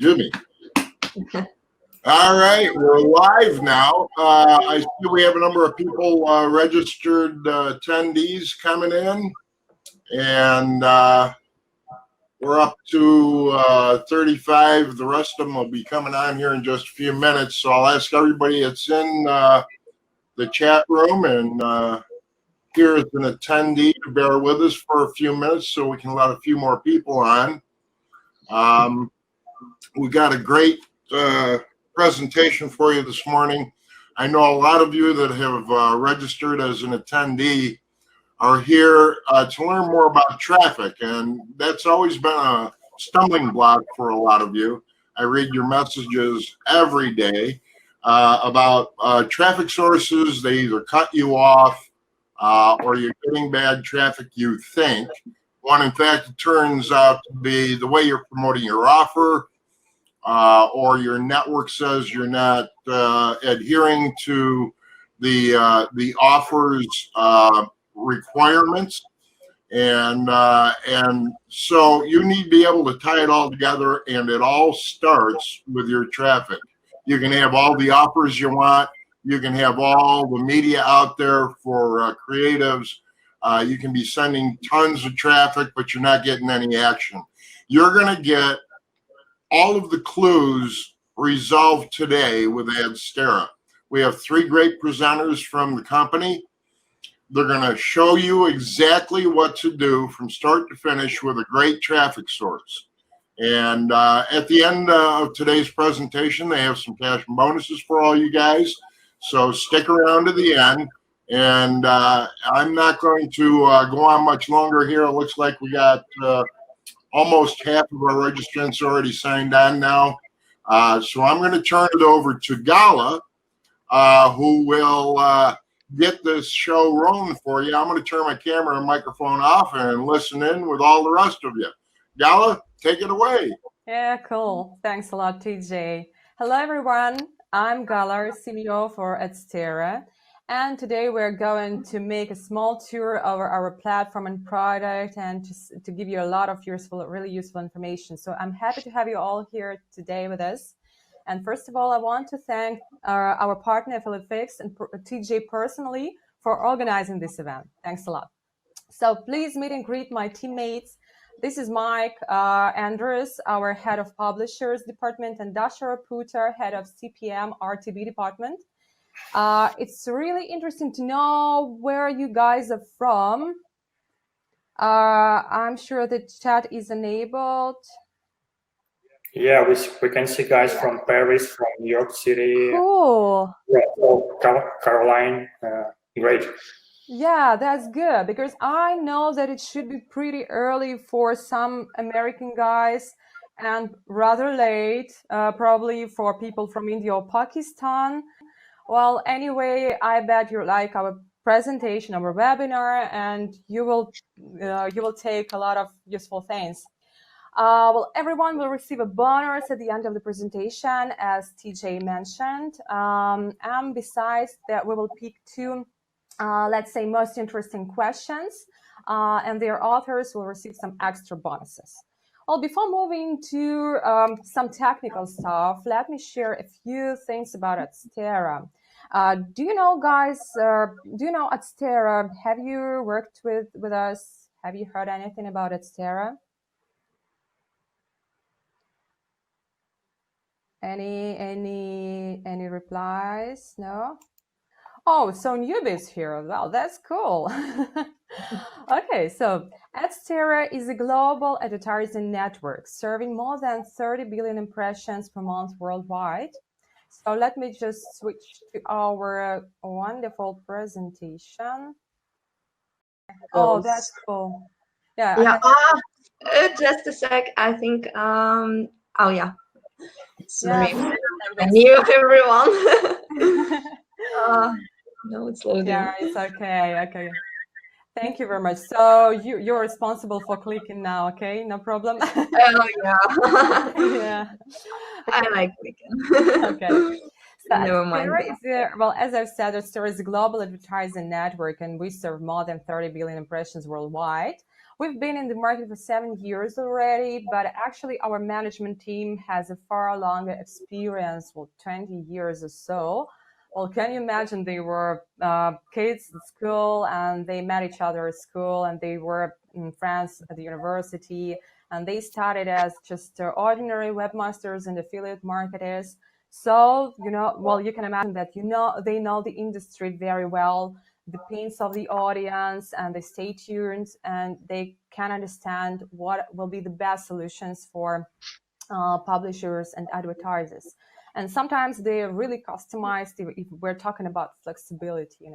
Jimmy. All right, we're live now. I see we have a number of people registered attendees coming in, and we're up to 35. The rest of them will be coming on here in just a few minutes. So I'll ask everybody that's in the chat room and here as an attendee to bear with us for a few minutes so we can let a few more people on. We got a great presentation for you this morning. I know a lot of you that have registered as an attendee are here to learn more about traffic, and that's always been a stumbling block for a lot of you. I read your messages every day about traffic sources. They either cut you off or you're getting bad traffic, you think. When in fact it turns out to be the way you're promoting your offer, or your network says you're not adhering to the offer's requirements, and so you need to be able to tie it all together, and it all starts with your traffic. You can have all the offers you want. You can have all the media out there for creatives. You can be sending tons of traffic, but you're not getting any action. You're going to get all of the clues resolved today with Adsterra. We have 3 great presenters from the company. They're going to show you exactly what to do from start to finish with a great traffic source. And at the end of today's presentation, they have some cash and bonuses for all you guys. So stick around to the end. And I'm not going to go on much longer here. It looks like we got almost half of our registrants already signed on now. So I'm going to turn it over to Gala, who will get this show rolling for you. I'm going to turn my camera and microphone off and listen in with all the rest of you. Gala, take it away. Yeah, cool. Thanks a lot, TJ. Hello, everyone. I'm Gala, CEO for Adsterra. And today we're going to make a small tour over our platform and product and to give you a lot of really useful information. So I'm happy to have you all here today with us. And first of all, I want to thank our partner, Affiliate Fix, and TJ personally for organizing this event. Thanks a lot. So please meet and greet my teammates. This is Mike Andrews, our head of publishers department, and Dasha Raputa, head of CPM RTB department. It's really interesting to know where you guys are from. I'm sure the chat is enabled. Yeah, we can see guys from Paris, from New York City. Cool. Caroline, great. Yeah, that's good, because I know that it should be pretty early for some American guys and rather late, probably for people from India or Pakistan. Well, anyway, I bet you like our presentation, our webinar, and you will take a lot of useful things. Well, everyone will receive a bonus at the end of the presentation, as TJ mentioned. And besides that, we will pick 2, let's say, most interesting questions, and their authors will receive some extra bonuses. Well, before moving to some technical stuff, let me share a few things about Adsterra. Do you know, guys, do you know Adsterra? Have you worked with us? Have you heard anything about Adsterra? Any replies? No? Oh, so newbies here. Well, that's cool. Okay, so Adsterra is a global advertising network serving more than 30 billion impressions per month worldwide. So let me just switch to our wonderful presentation. Oh, that's cool. Yeah. Yeah. Just a sec. I think. Oh yeah. Sorry. I knew everyone. No, it's loading. Yeah, it's okay. Okay. Thank you very much. So you're responsible for clicking now, okay? No problem. Oh yeah. Yeah. I like clicking. Okay. So Never mind. Well, as I've said, Adsterra is a global advertising network, and we serve more than 30 billion impressions worldwide. We've been in the market for 7 years already, but actually our management team has a far longer experience, well, 20 years or so. Well, can you imagine they were kids at school and they met each other at school and they were friends at the university and they started as just ordinary webmasters and affiliate marketers. So, well, you can imagine that, they know the industry very well, the pains of the audience, and they stay tuned and they can understand what will be the best solutions for publishers and advertisers. And sometimes they're really customized if we're talking about flexibility,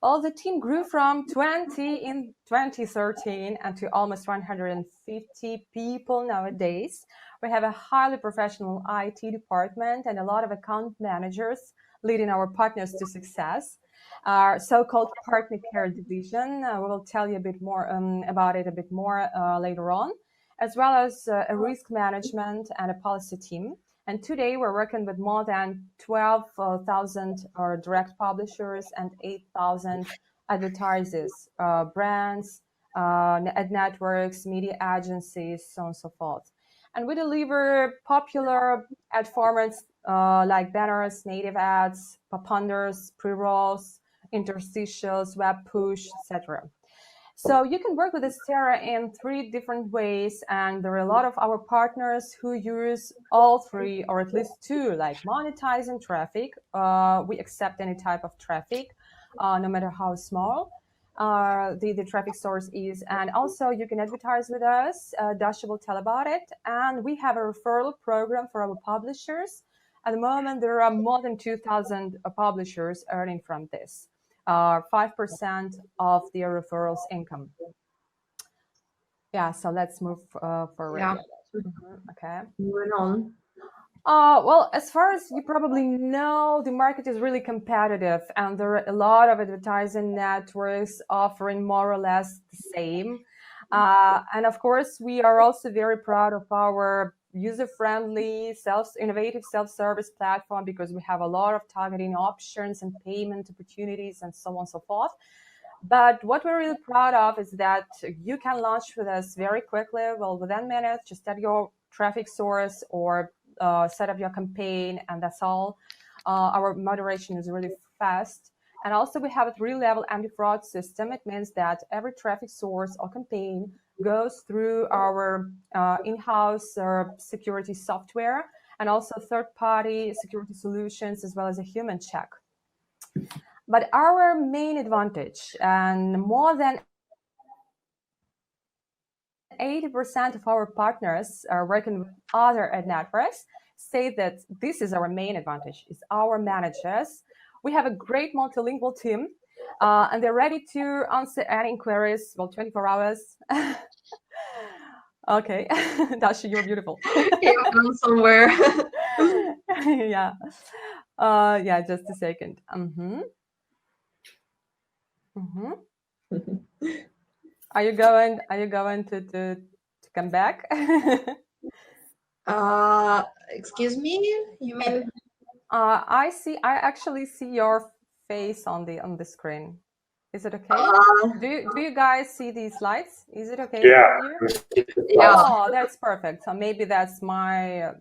Well, the team grew from 20 in 2013 and to almost 150 people nowadays. We have a highly professional IT department and a lot of account managers leading our partners to success. Our so-called partner care division, we will tell you a bit more about it a bit more later on, as well as a risk management and a policy team. And today we're working with more than 12,000 direct publishers and 8,000 advertisers, brands, ad networks, media agencies, so on and so forth. And we deliver popular ad formats like banners, native ads, pop-unders, pre-rolls, interstitials, web push, etc. So you can work with Adsterra in 3 different ways, and there are a lot of our partners who use all 3 or at least 2, like monetizing traffic. We accept any type of traffic, no matter how small the traffic source is. And also you can advertise with us. Dasha will tell about it. And we have a referral program for our publishers. At the moment, there are more than 2,000 publishers earning from this. 5% of their referrals income. Yeah, so let's move forward. Yeah. Okay. Moving on. Well, as far as you probably know, the market is really competitive and there are a lot of advertising networks offering more or less the same. And of course, we are also very proud of our user-friendly, innovative self-service platform because we have a lot of targeting options and payment opportunities and so on and so forth. But what we're really proud of is that you can launch with us very quickly, well, within minutes, just add your traffic source or set up your campaign, and that's all. Our moderation is really fast. And also we have a 3-level anti-fraud system. It means that every traffic source or campaign goes through our in-house security software and also third-party security solutions as well as a human check. But our main advantage, and more than 80% of our partners are working with other ad networks, say that this is our main advantage, is our managers. We have a great multilingual team, and they're ready to answer any inquiries, well, 24 hours. Okay, Dasha, you're beautiful. Yeah, I'm going somewhere. Yeah. Yeah, just a second. Are you going to come back? Excuse me, you mean? I actually see your face on the screen. Is it okay? Do you guys see these slides? Is it okay Yeah. for you? Yeah. Oh, that's perfect. So maybe that's my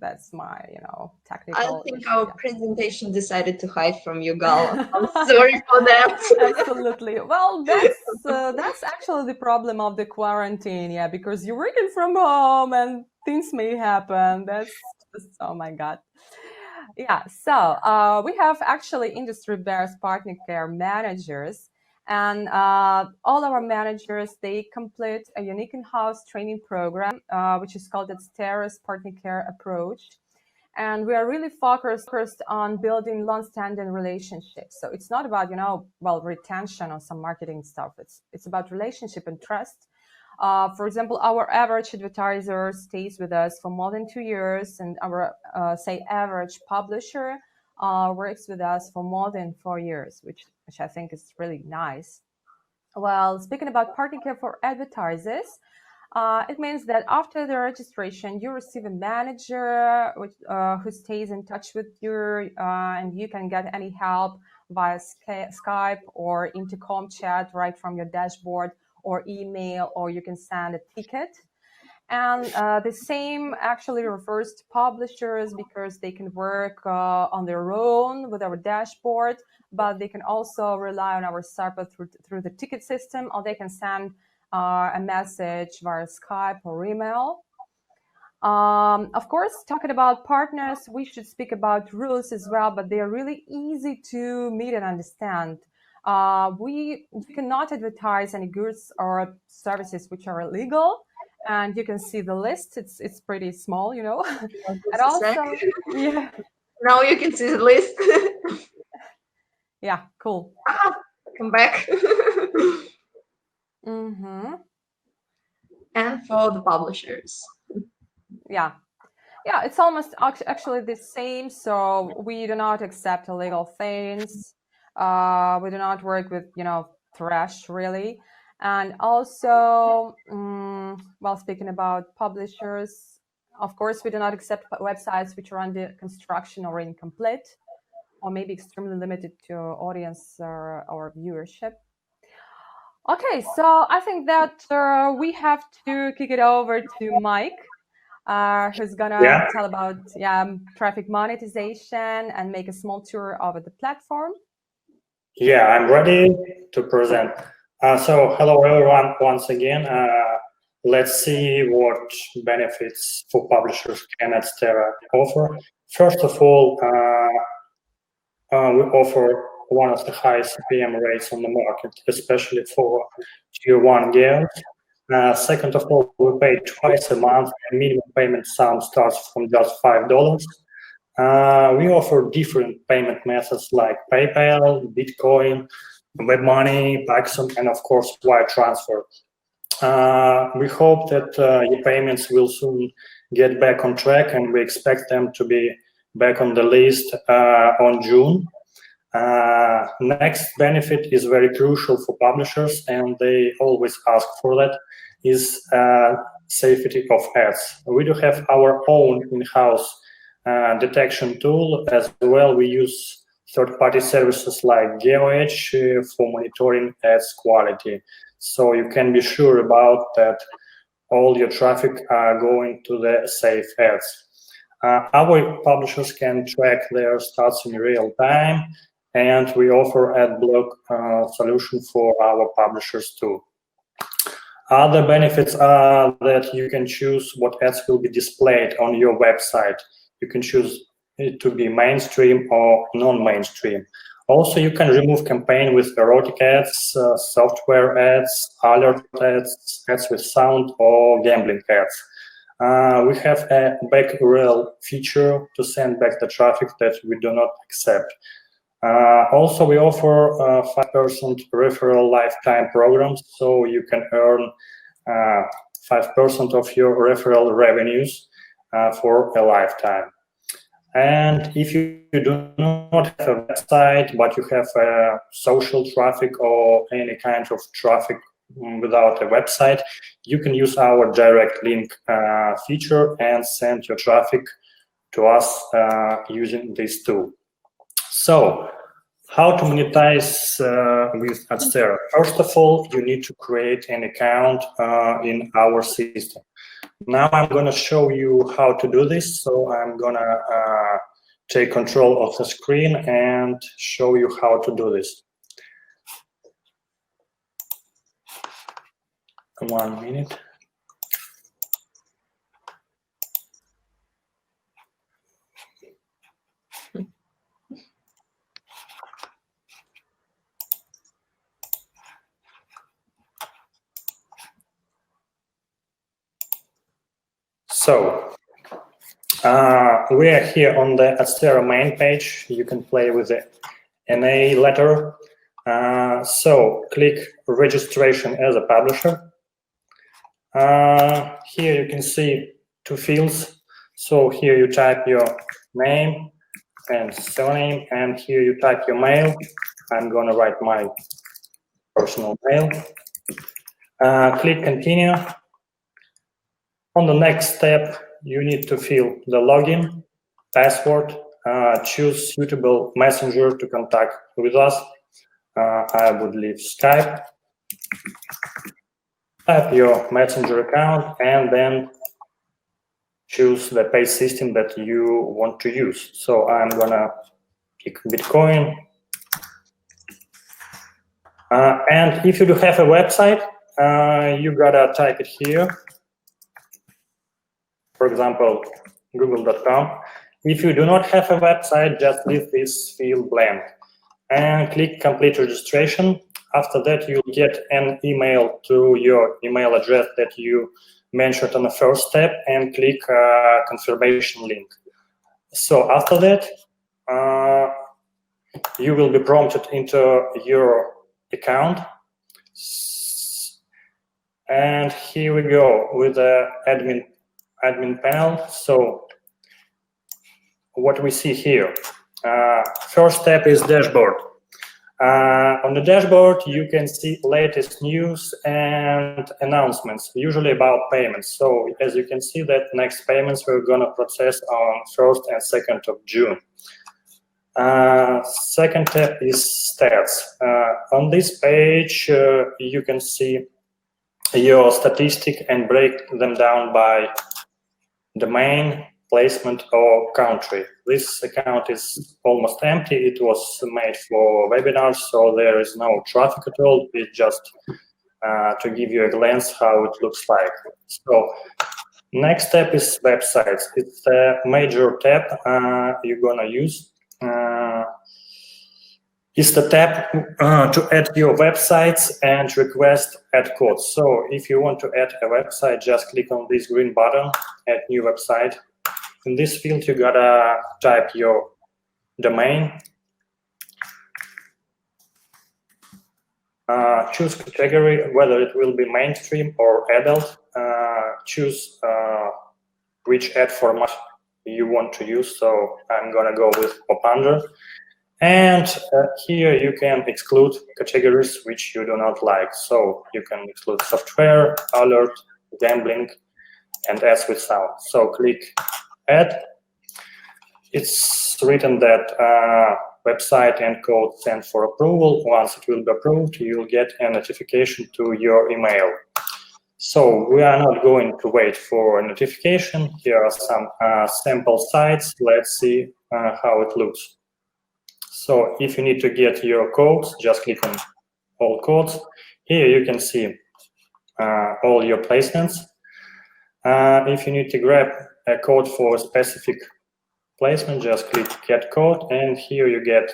technical. I think issue. our presentation decided to hide from you, Gal. I'm sorry for that. Absolutely. Well, that's actually the problem of the quarantine, yeah, because you're working from home and things may happen. That's just, oh my God. Yeah, so we have actually industry-based partner care managers, and all our managers, they complete a unique in-house training program, which is called Adsterra's Partner Care Approach. And we are really focused on building long-standing relationships. So it's not about, retention or some marketing stuff. It's about relationship and trust. For example, our average advertiser stays with us for more than 2 years, and our, average publisher works with us for more than 4 years, which I think is really nice. Well, speaking about partner care for advertisers, it means that after the registration, you receive a manager who stays in touch with you, and you can get any help via Skype or intercom chat right from your dashboard, or email, or you can send a ticket. And the same actually refers to publishers, because they can work on their own with our dashboard, but they can also rely on our server through the ticket system, or they can send a message via Skype or email. Of course, talking about partners, we should speak about rules as well, but they are really easy to meet and understand. We cannot advertise any goods or services which are illegal, and you can see the list. It's pretty small, you know. And also, yeah. Now you can see the list. Yeah, cool. Come back. Mm-hmm. And for the publishers. Yeah, it's almost actually the same. So we do not accept illegal things. We do not work with, trash, really. And also, while speaking about publishers, of course, we do not accept websites which are under construction or incomplete, or maybe extremely limited to audience or viewership. Okay, so I think that we have to kick it over to Mike, who's gonna tell about traffic monetization and make a small tour of the platform. Yeah, I'm ready to present. So hello everyone once again. Let's see what benefits for publishers can Adsterra offer. First of all, we offer one of the highest CPM rates on the market, especially for Tier 1 gears. Second of all, we pay twice a month, and minimum payment sum starts from just $5. We offer different payment methods like PayPal, Bitcoin, web money, Paxson, and of course wire transfer. We hope that your payments will soon get back on track, and we expect them to be back on the list on June. Next benefit is very crucial for publishers, and they always ask for that, is safety of ads. We do have our own in-house detection tool. As well, we use third-party services like GeoEdge for monitoring ads quality. So you can be sure about that all your traffic are going to the safe ads. Our publishers can track their stats in real time, and we offer ad block solution for our publishers too. Other benefits are that you can choose what ads will be displayed on your website. You can choose it to be mainstream or non-mainstream. Also, you can remove campaign with erotic ads, software ads, alert ads, ads with sound, or gambling ads. We have a back URL feature to send back the traffic that we do not accept. Also, we offer 5% referral lifetime programs, so you can earn 5% of your referral revenues for a lifetime. And if you do not have a website, but you have social traffic or any kind of traffic without a website, you can use our direct link feature and send your traffic to us using this tool. So, how to monetize with Adsterra? First of all, you need to create an account in our system. Now I'm going to show you how to do this. So I'm going to take control of the screen and show you how to do this. 1 minute. So we are here on the Adsterra main page. You can play with the NA letter. So click registration as a publisher. Here you can see 2 fields. So here you type your name and surname, and here you type your mail. I'm going to write my personal mail. Click continue. On the next step, you need to fill the login, password, choose suitable messenger to contact with us. I would leave Skype. type your Messenger account, and then choose the pay system that you want to use. So I'm gonna pick Bitcoin. And if you do have a website, you gotta type it here. For example, google.com. If you do not have a website, just leave this field blank and click complete registration. After that, you'll get an email to your email address that you mentioned on the first step, and click confirmation link. So after that, you will be prompted into your account. And here we go with the admin panel. So what we see here, first step is dashboard. On the dashboard, you can see latest news and announcements, usually about payments. So as you can see, that next payments we're going to process on 1st and 2nd of June. Second tab is stats. On this page, you can see your statistic and break them down by domain, placement, or country. This account is almost empty. It was made for webinars, so there is no traffic at all. It's just to give you a glance how it looks like. So next step is websites. It's the major tab you're gonna use. Is the tab to add your websites and request add codes. So if you want to add a website, just click on this green button, add new website. In this field, you gotta type your domain, choose category, whether it will be mainstream or adult, choose which ad format you want to use. So I'm gonna go with pop-under. And here you can exclude categories which you do not like. So you can exclude software, alert, gambling, and ads with sound. So click add. It's written that website and code sent for approval. Once it will be approved, you'll get a notification to your email. So we are not going to wait for a notification. Here are some sample sites. Let's see how it looks. So if you need to get your codes, just click on all codes. Here you can see all your placements. If you need to grab a code for a specific placement, just click get code, and here you get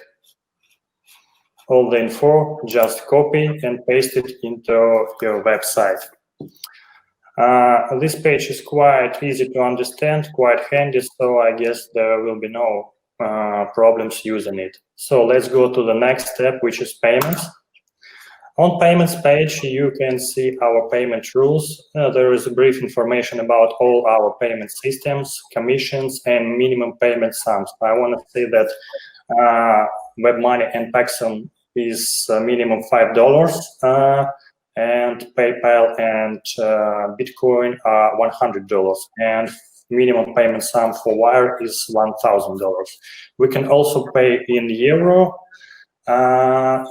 all the info. Just copy and paste it into your website. This page is quite easy to understand, quite handy, so I guess there will be no problems using it. So let's go to the next step, which is payments. On payments page, you can see our payment rules. There is brief information about all our payment systems, commissions, and minimum payment sums. I want to say that WebMoney and Paxson is minimum $5, and PayPal and Bitcoin are $100, and minimum payment sum for wire is $1,000. We can also pay in euro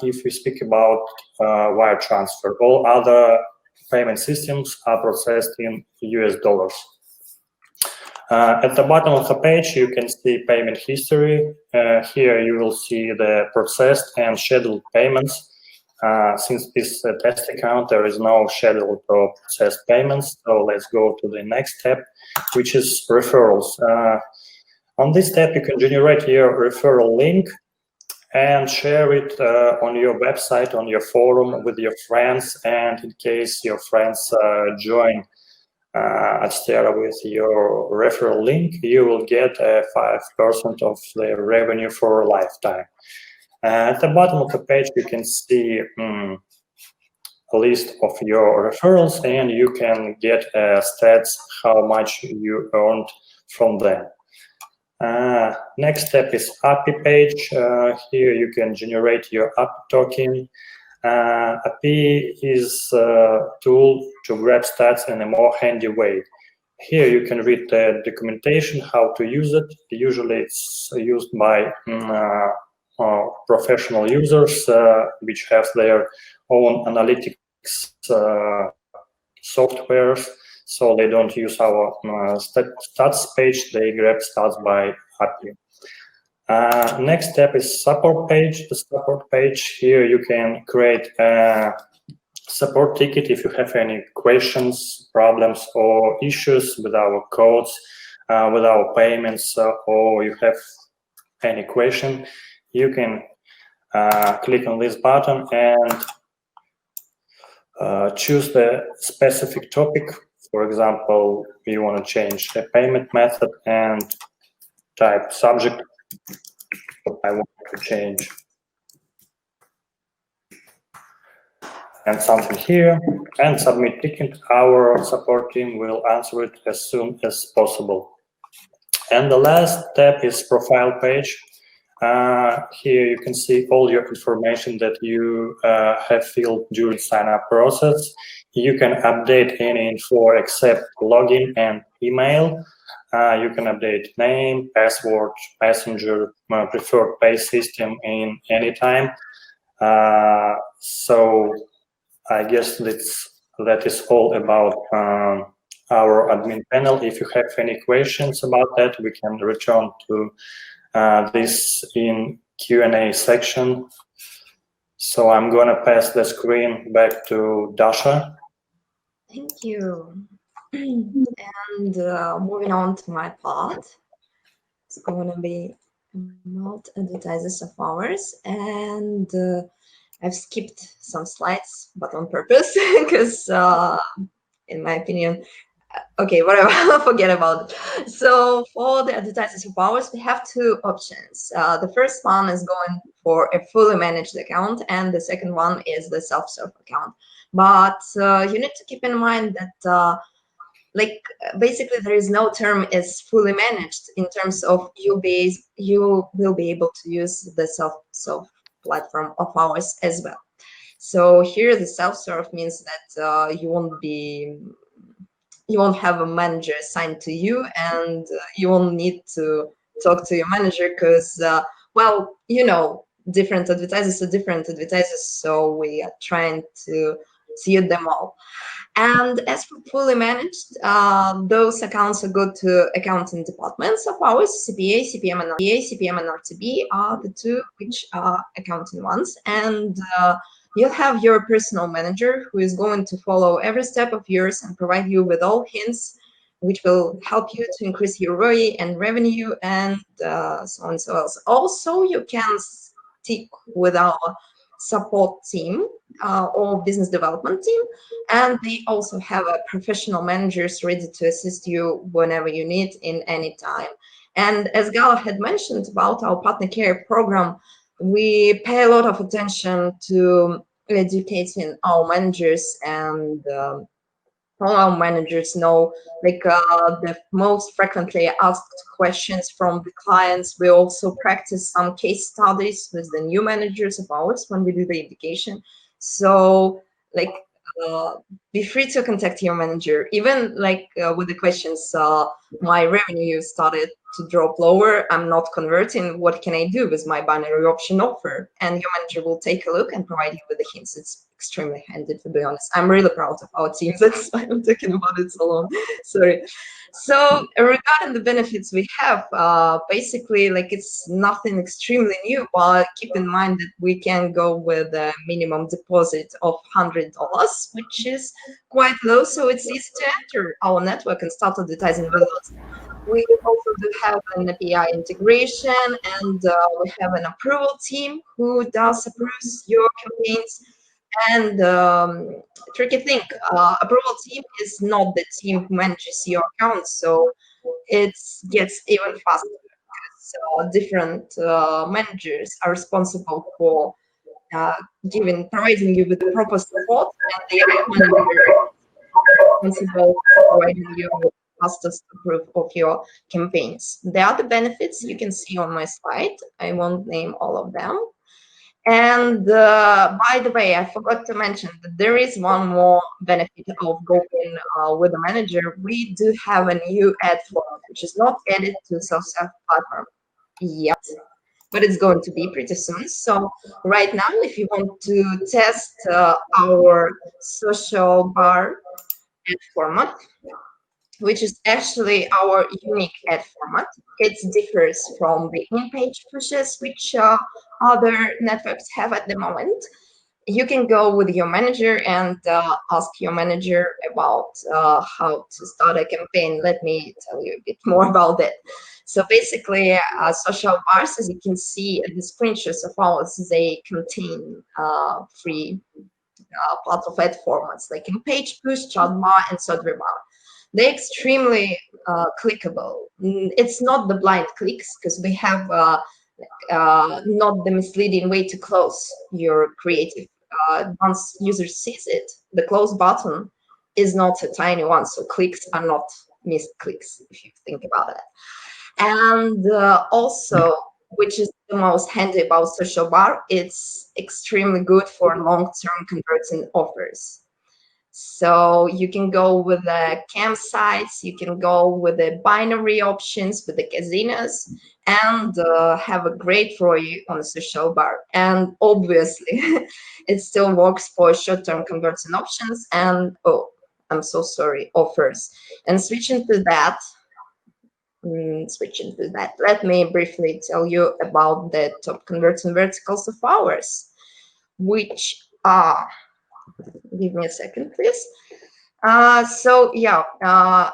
if we speak about wire transfer. All other payment systems are processed in US dollars. At the bottom of the page, you can see payment history. Here you will see the processed and scheduled payments. Since this is a test account, there is no scheduled or processed payments. So let's go to the next step, which is referrals. On this step, you can generate your referral link and share it on your website, on your forum with your friends. And in case your friends join Adsterra with your referral link, you will get 5% of their revenue for a lifetime. At the bottom of the page, you can see a list of your referrals, and you can get stats how much you earned from them. Next step is API page. Here you can generate your API token. API is a tool to grab stats in a more handy way. Here you can read the documentation, how to use it. Usually it's used by professional users which have their own analytics softwares, so they don't use our stats page, they grab stats by API. Next step is support page. The support page, here you can create a support ticket if you have any questions, problems, or issues with our codes, with our payments, or you have any question. You can click on this button and choose the specific topic. For example, you want to change the payment method and type subject. I want to change and something here, and submit ticket. Our support team will answer it as soon as possible. And the last step is profile page. Here you can see all your information that you have filled during sign-up process. You can update any info except login and email. You can update name, password, messenger, preferred pay system in any time. So I guess that is all about our admin panel. If you have any questions about that, we can return to this in Q&A section. So I'm going to pass the screen back to Dasha. Thank you. And moving on to my part, it's going to be about advertisers of ours. And I've skipped some slides, but on purpose, because in my opinion, okay, whatever, forget about it. So for the advertisers of ours, we have two options. The first one is going for a fully managed account, and the second one is the self-serve account. But you need to keep in mind that basically there is no term is fully managed in terms of you will be able to use the self-serve platform of ours as well. So here the self-serve means that you won't have a manager assigned to you, and you won't need to talk to your manager because, well, you know, different advertisers are different advertisers, so we are trying to suit them all. And as for fully managed, those accounts are good to accounting departments of ours. CPA, CPM, and RTB are the two which are accounting ones. And you'll have your personal manager who is going to follow every step of yours and provide you with all hints which will help you to increase your ROI and revenue and so on and so else. Also, you can stick with our support team or business development team, and they also have professional managers ready to assist you whenever you need in any time. And as Gala had mentioned about our partner care program, we pay a lot of attention to educating our managers, and all our managers know the most frequently asked questions from the clients. We also practice some case studies with the new managers of ours when we do the education. So be free to contact your manager, even with the questions, my revenue started to drop lower, I'm not converting, what can I do with my binary option offer? And your manager will take a look and provide you with the hints. It's extremely handy, to be honest. I'm really proud of our team. That's why I'm talking about it so long. Sorry. So regarding the benefits we have, basically, it's nothing extremely new, but keep in mind that we can go with a minimum deposit of $100, which is quite low, so it's easy to enter our network and start advertising with us. We also do have an API integration, and we have an approval team who does approve your campaigns. And tricky thing, approval team is not the team who manages your account, so it gets even faster. So different managers are responsible for providing you with the proper support, and the other manager is responsible for providing you with fastest approve of your campaigns. The other benefits you can see on my slide. I won't name all of them. And by the way, I forgot to mention that there is one more benefit of going with a manager. We do have a new ad format, which is not added to self-serve platform yet, but it's going to be pretty soon. So right now, if you want to test our social bar ad format, which is actually our unique ad format. It differs from the in-page pushes, which other networks have at the moment. You can go with your manager and ask your manager about how to start a campaign. Let me tell you a bit more about that. So basically, social bars, as you can see, the screenshots of ours, they contain free parts of ad formats like in-page push, chat bar, and survey bar. They're extremely clickable. It's not the blind clicks because we have not the misleading way to close your creative. Once user sees it, the close button is not a tiny one, so clicks are not missed clicks if you think about it. And also, which is the most handy about social bar, it's extremely good for long-term converting offers. So you can go with the campsites, you can go with the binary options, with the casinos, and have a great ROI on a social bar. And obviously, it still works for short-term converting options and, oh, I'm so sorry, offers. And switching to that, let me briefly tell you about the top converting verticals of ours, which are, give me a second, please. So yeah,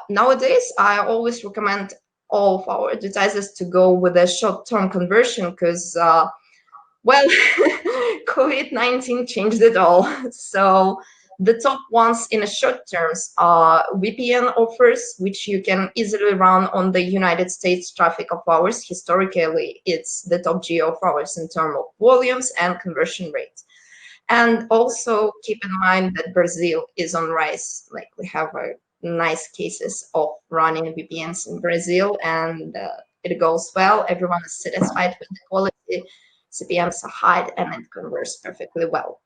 nowadays I always recommend all of our advertisers to go with a short-term conversion because, well, COVID-19 changed it all. So the top ones in the short terms are VPN offers, which you can easily run on the United States traffic of ours. Historically, it's the top geo of ours in terms of volumes and conversion rates. And also keep in mind that Brazil is on rise. Like we have nice cases of running VPNs in Brazil, and it goes well. Everyone is satisfied with the quality. CPMs are high, and it converts perfectly well.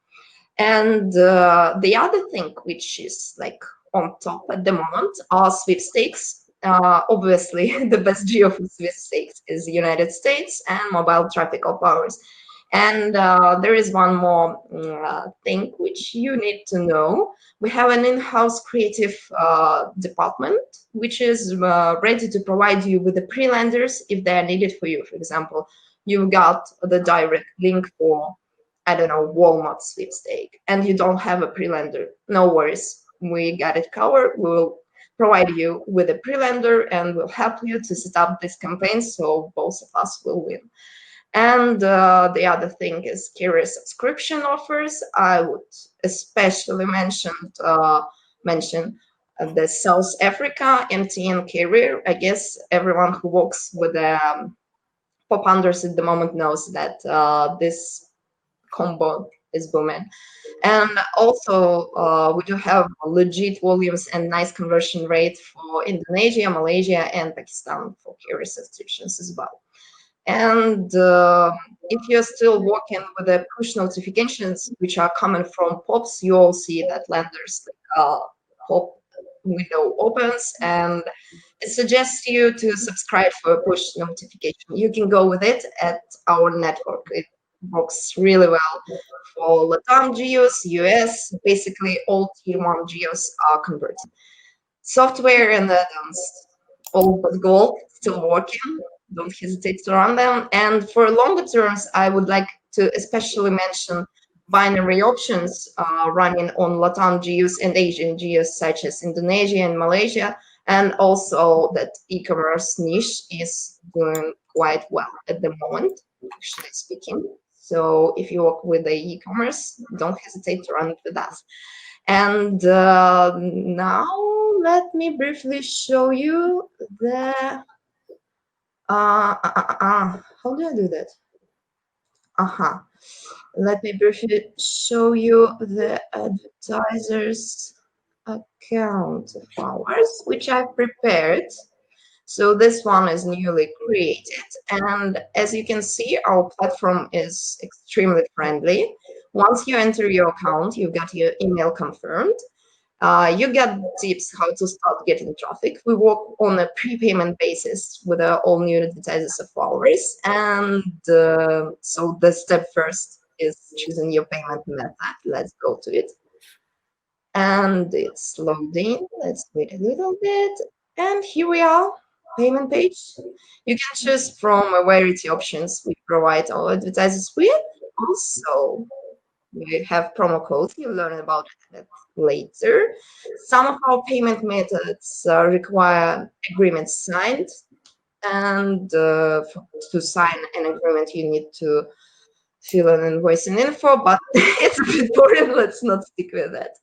And the other thing, which is like on top at the moment, are sweepstakes. Obviously, the best geo for sweepstakes is the United States and mobile traffic of ours. And there is one more thing which you need to know. We have an in-house creative department, which is ready to provide you with the pre-lenders if they are needed for you. For example, you've got the direct link for, I don't know, Walmart sweepstake, and you don't have a pre-lender. No worries, we got it covered. We'll provide you with a pre-lender and we'll help you to set up this campaign so both of us will win. And the other thing is carrier subscription offers. I would especially mention the South Africa MTN carrier. I guess everyone who works with pop unders at the moment knows that this combo is booming. And also, we do have legit volumes and nice conversion rate for Indonesia, Malaysia, and Pakistan for carrier subscriptions as well. And if you're still working with the push notifications, which are coming from POPs, you all see that lenders POP window opens, and it suggests you to subscribe for a push notification. You can go with it at our network. It works really well for LATAM geos, US, basically all tier 1 geos are converted. Software and add-ons, all but gold, still working. Don't hesitate to run them. And for longer terms, I would like to especially mention binary options running on LATAM geos and Asian geos such as Indonesia and Malaysia. And also that e-commerce niche is doing quite well at the moment, actually speaking. So if you work with the e-commerce, don't hesitate to run it with us. And now let me briefly show you the how do I do that? Let me briefly show you the advertisers account of ours, which I've prepared. So this one is newly created, and as you can see, our platform is extremely friendly. Once you enter your account, you got your email confirmed. You get tips how to start getting traffic. We work on a prepayment basis with all new advertisers of ours. And so the step first is choosing your payment method. Let's go to it. and it's loading. Let's wait a little bit. And here we are, payment page. You can choose from a variety of options we provide our advertisers with. Also, we have promo codes. You'll learn about it later. Some of our payment methods require agreements signed, and to sign an agreement, you need to fill an invoice and info, but it's a bit boring. Let's not stick with that.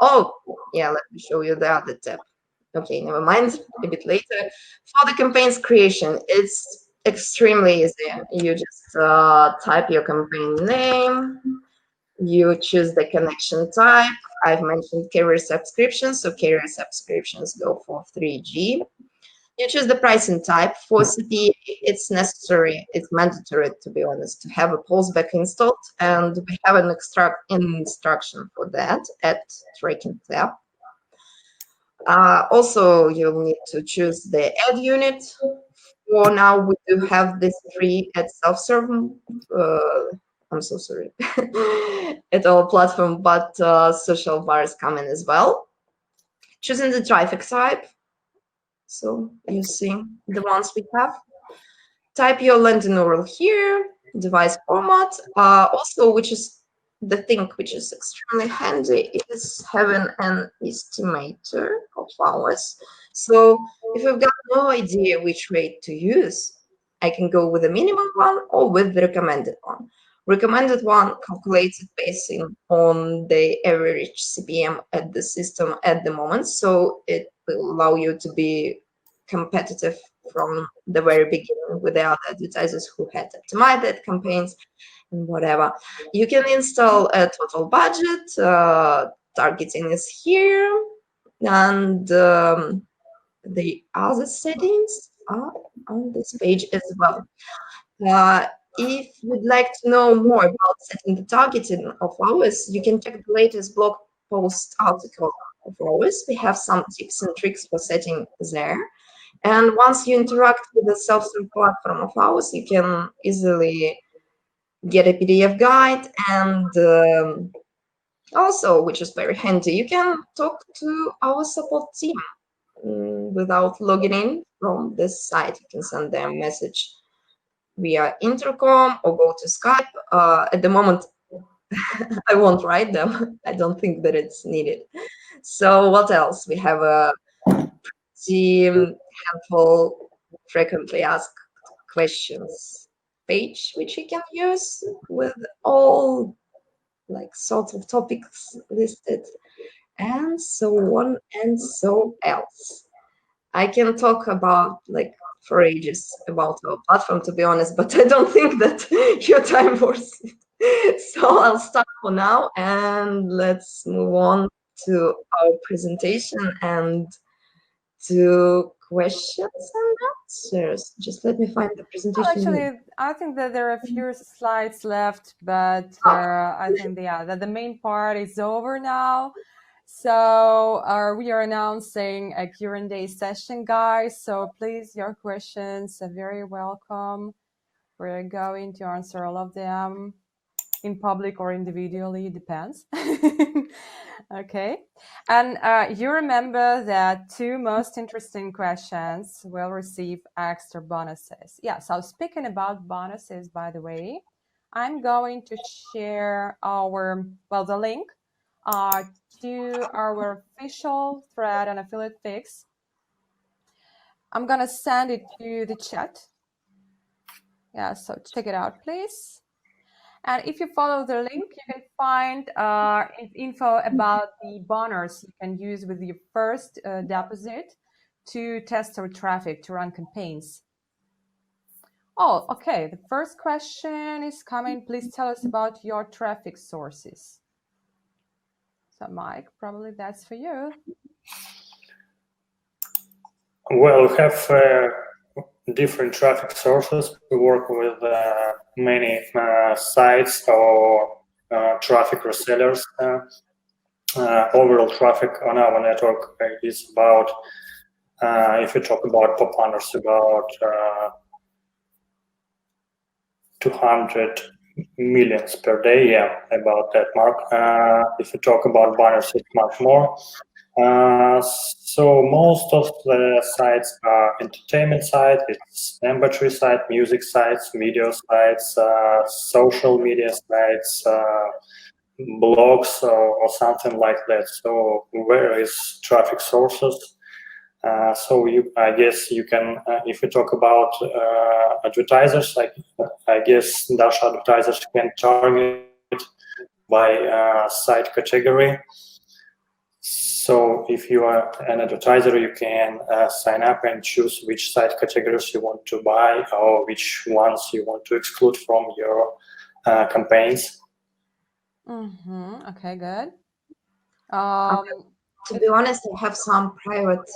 Oh, yeah, let me show you the other tab. Okay, never mind, a bit later. For the campaigns creation, it's extremely easy. You just type your campaign name, you choose the connection type. I've mentioned carrier subscriptions, so carrier subscriptions go for 3G. You choose the pricing type. For CPA, it's necessary, it's mandatory, to be honest, to have a pulseback installed, and we have an instruction for that at tracking tab. Also, you'll need to choose the ad unit. For now, we do have this free ad self-serve. I'm so sorry. At our platform, but social bars come in as well. Choosing the traffic type. So you see the ones we have. Type your landing URL here, device format. Also, which is the thing which is extremely handy, is having an estimator of hours. So if you've got no idea which rate to use, I can go with the minimum one or with the recommended one. Recommended one calculated based on the average CPM at the system at the moment, so it will allow you to be competitive from the very beginning with the other advertisers who had optimized campaigns and whatever. You can install a total budget. Targeting is here, and the other settings are on this page as well. If you'd like to know more about setting the targeting of ours, you can check the latest blog post article of ours. We have some tips and tricks for setting there. And once you interact with the self-serve platform of ours, you can easily get a PDF guide, and also, which is very handy, you can talk to our support team without logging in from this site. You can send them a message via intercom or go to Skype. At the moment, I won't write them. I don't think that it's needed. So what else? We have a pretty handful frequently asked questions page, which you can use with all like sorts of topics listed, and so on and so else. I can talk about like for ages about our platform, to be honest, but I don't think that your time worth it. So I'll stop for now, and let's move on to our presentation and to questions and answers. Just let me find the presentation. Well, actually, I think that there are a few slides left, but I think that the main part is over now. So we are announcing a Q&A session, guys. So please, your questions are very welcome. We're going to answer all of them in public or individually, depends. Okay. And you remember that 2 most interesting questions will receive extra bonuses. Yeah, so speaking about bonuses, by the way, I'm going to share the link to our official thread on Affiliate Fix. I'm going to send it to the chat. Yeah, so check it out, please. And if you follow the link, you can find info about the bonus you can use with your first deposit to test our traffic, to run campaigns. Oh, okay. The first question is coming. Please tell us about your traffic sources. So, Mike, probably that's for you. Well, we have different traffic sources. We work with many sites or traffic resellers. Overall traffic on our network is about, if you talk about pop-unders, about 200 millions per day. Yeah, about that mark. If you talk about banners, it's much more. So most of the sites are entertainment sites, it's inventory site, music sites, video sites, social media sites, blogs or something like that. So where is traffic sources? So I guess you can, if you talk about advertisers, like I guess Dash advertisers can target by site category. So if you are an advertiser, you can sign up and choose which site categories you want to buy or which ones you want to exclude from your campaigns. Okay, good. To be honest, I have some private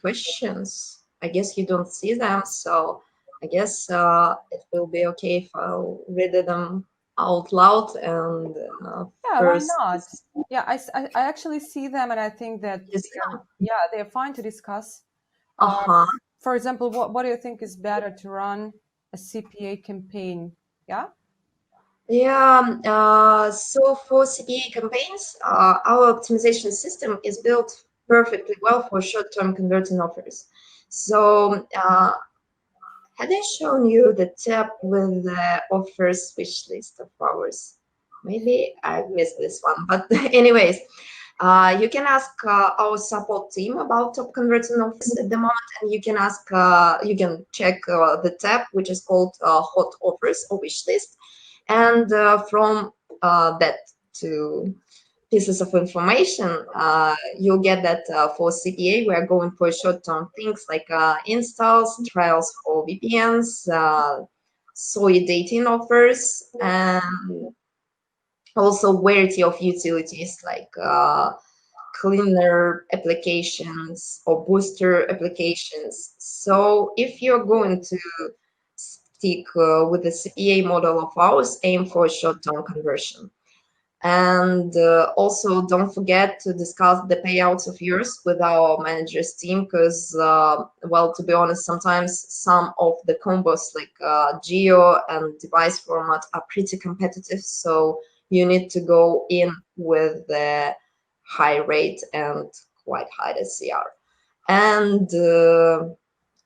questions. I guess you don't see them, so I guess it will be okay if I'll read them out loud. And Yeah, first, why not? Yeah, I actually see them, and I think that they're fine to discuss. For example, what do you think is better to run a CPA campaign? Yeah. Yeah, so for CPA campaigns, our optimization system is built perfectly well for short-term converting offers. So had I shown you the tab with the offers wish list of ours? Maybe I missed this one, but anyways, you can ask our support team about top converting offers at the moment, and you can ask, you can check the tab which is called hot offers or wish list, and from that two pieces of information, you'll get that for CPA, we're going for short-term things like installs, trials for VPNs, soy dating offers, and also variety of utilities like cleaner applications or booster applications. So if you're going to stick with the CPA model of ours, aim for short-term conversion. And also don't forget to discuss the payouts of yours with our managers team, because well, to be honest, sometimes some of the combos like geo and device format are pretty competitive, so you need to go in with the high rate and quite high SCR. And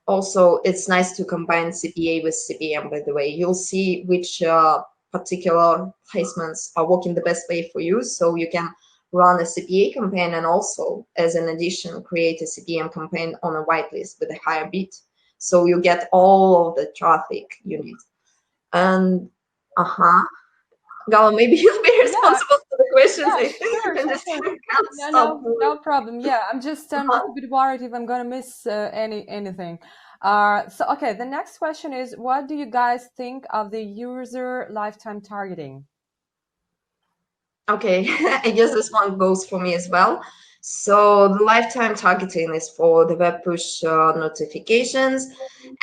also it's nice to combine CPA with CPM. By the way, you'll see which particular placements are working the best way for you, so you can run a CPA campaign and also as an addition create a CPM campaign on a whitelist with a higher bid, so you get all of the traffic you need. And Gala, maybe you'll be responsible for the questions. Sure. No problem. Yeah, I'm just a bit worried if I'm gonna miss anything. So okay, the next question is, what do you guys think of the user lifetime targeting? Okay, I guess this one goes for me as well. So the lifetime targeting is for the web push notifications,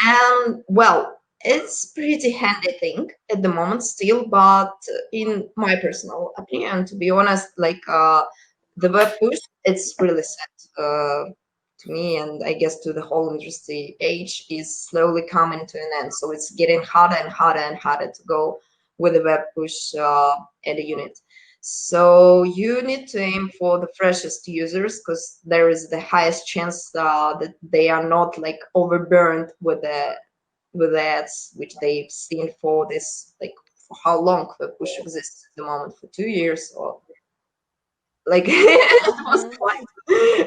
and well, it's pretty handy thing at the moment still, but in my personal opinion, to be honest, like the web push, it's really set to me, and I guess to the whole industry. Age is slowly coming to an end, so it's getting harder and harder and harder to go with the web push at a unit. So you need to aim for the freshest users, because there is the highest chance that they are not like overburned with the ads which they've seen for this, like for how long the push exists at the moment, for 2 years, or like it was quite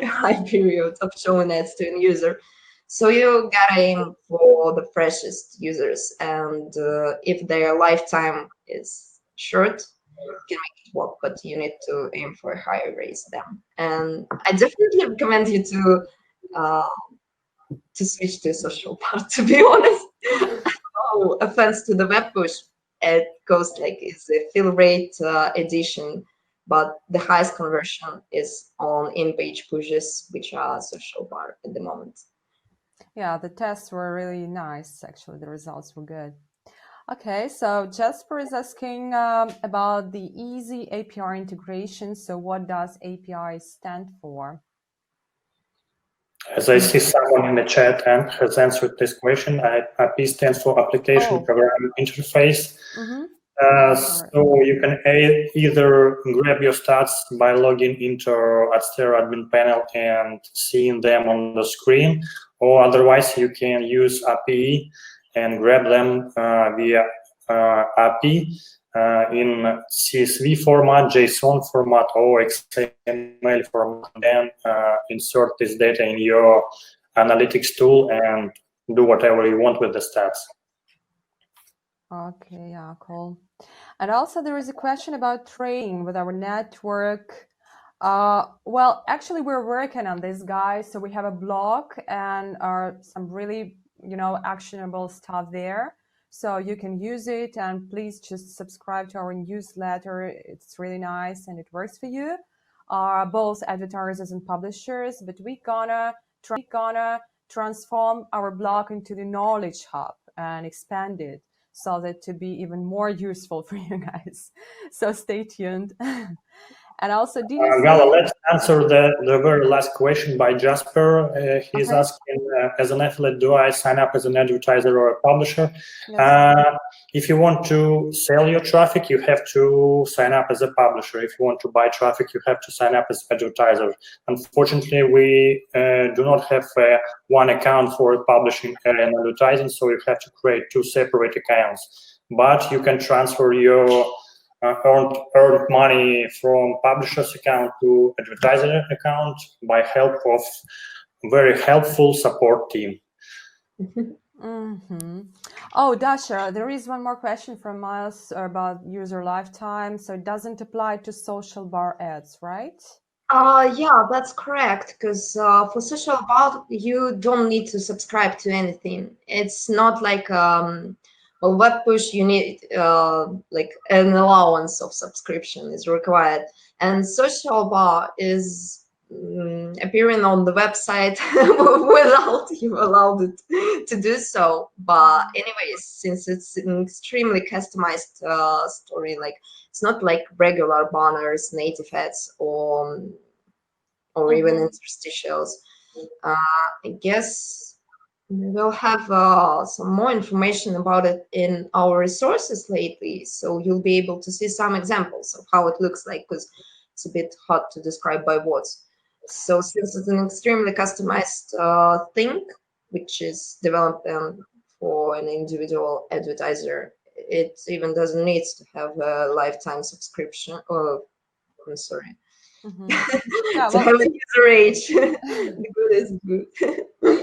a high period of showing ads to a user. So you gotta aim for the freshest users, and if their lifetime is short, you can make it work, but you need to aim for a higher raise them. And I definitely recommend you to switch to social part, to be honest. No offense to the web push, it goes like it's a fill rate edition, but the highest conversion is on in-page pushes, which are social bar at the moment. Yeah, the tests were really nice. Actually, the results were good. Okay, so Jasper is asking about the easy API integration. So what does API stand for? As I see someone in the chat and has answered this question, AP stands for Application Programming Interface. So you can either grab your stats by logging into Adsterra admin panel and seeing them on the screen, or otherwise you can use API and grab them via API in CSV format, JSON format, or XML format, and then insert this data in your analytics tool and do whatever you want with the stats. Okay, yeah, cool. And also there is a question about trading with our network. Well, actually we're working on this, guys. So we have a blog and some really, actionable stuff there. So you can use it, and please just subscribe to our newsletter. It's really nice and it works for you, both advertisers and publishers. But we're gonna transform our blog into the knowledge hub and expand it, so that to be even more useful for you guys. So stay tuned. And also, did you Gala, let's answer the very last question by Jasper. He's asking, as an affiliate, do I sign up as an advertiser or a publisher? Yes. If you want to sell your traffic, you have to sign up as a publisher. If you want to buy traffic, you have to sign up as advertiser. Unfortunately, we do not have one account for publishing and advertising, so you have to create two separate accounts. But you can transfer your earned money from publisher's account to advertiser account by help of very helpful support team. Mm-hmm. Oh, Dasha, there is one more question from Miles about user lifetime. So it doesn't apply to social bar ads, right? Yeah, that's correct. Because for social bar, you don't need to subscribe to anything. It's not like web push. You need like an allowance of subscription is required, and social bar is appearing on the website without you allowed it to do so. But anyways, since it's an extremely customized story, like it's not like regular banners, native ads, or even interstitials. I guess we'll have some more information about it in our resources lately, so you'll be able to see some examples of how it looks like, because it's a bit hard to describe by words. So since it's an extremely customized thing, which is developed for an individual advertiser, it even doesn't need to have a lifetime subscription, or I'm sorry. Yeah, to have a user age. The good is good.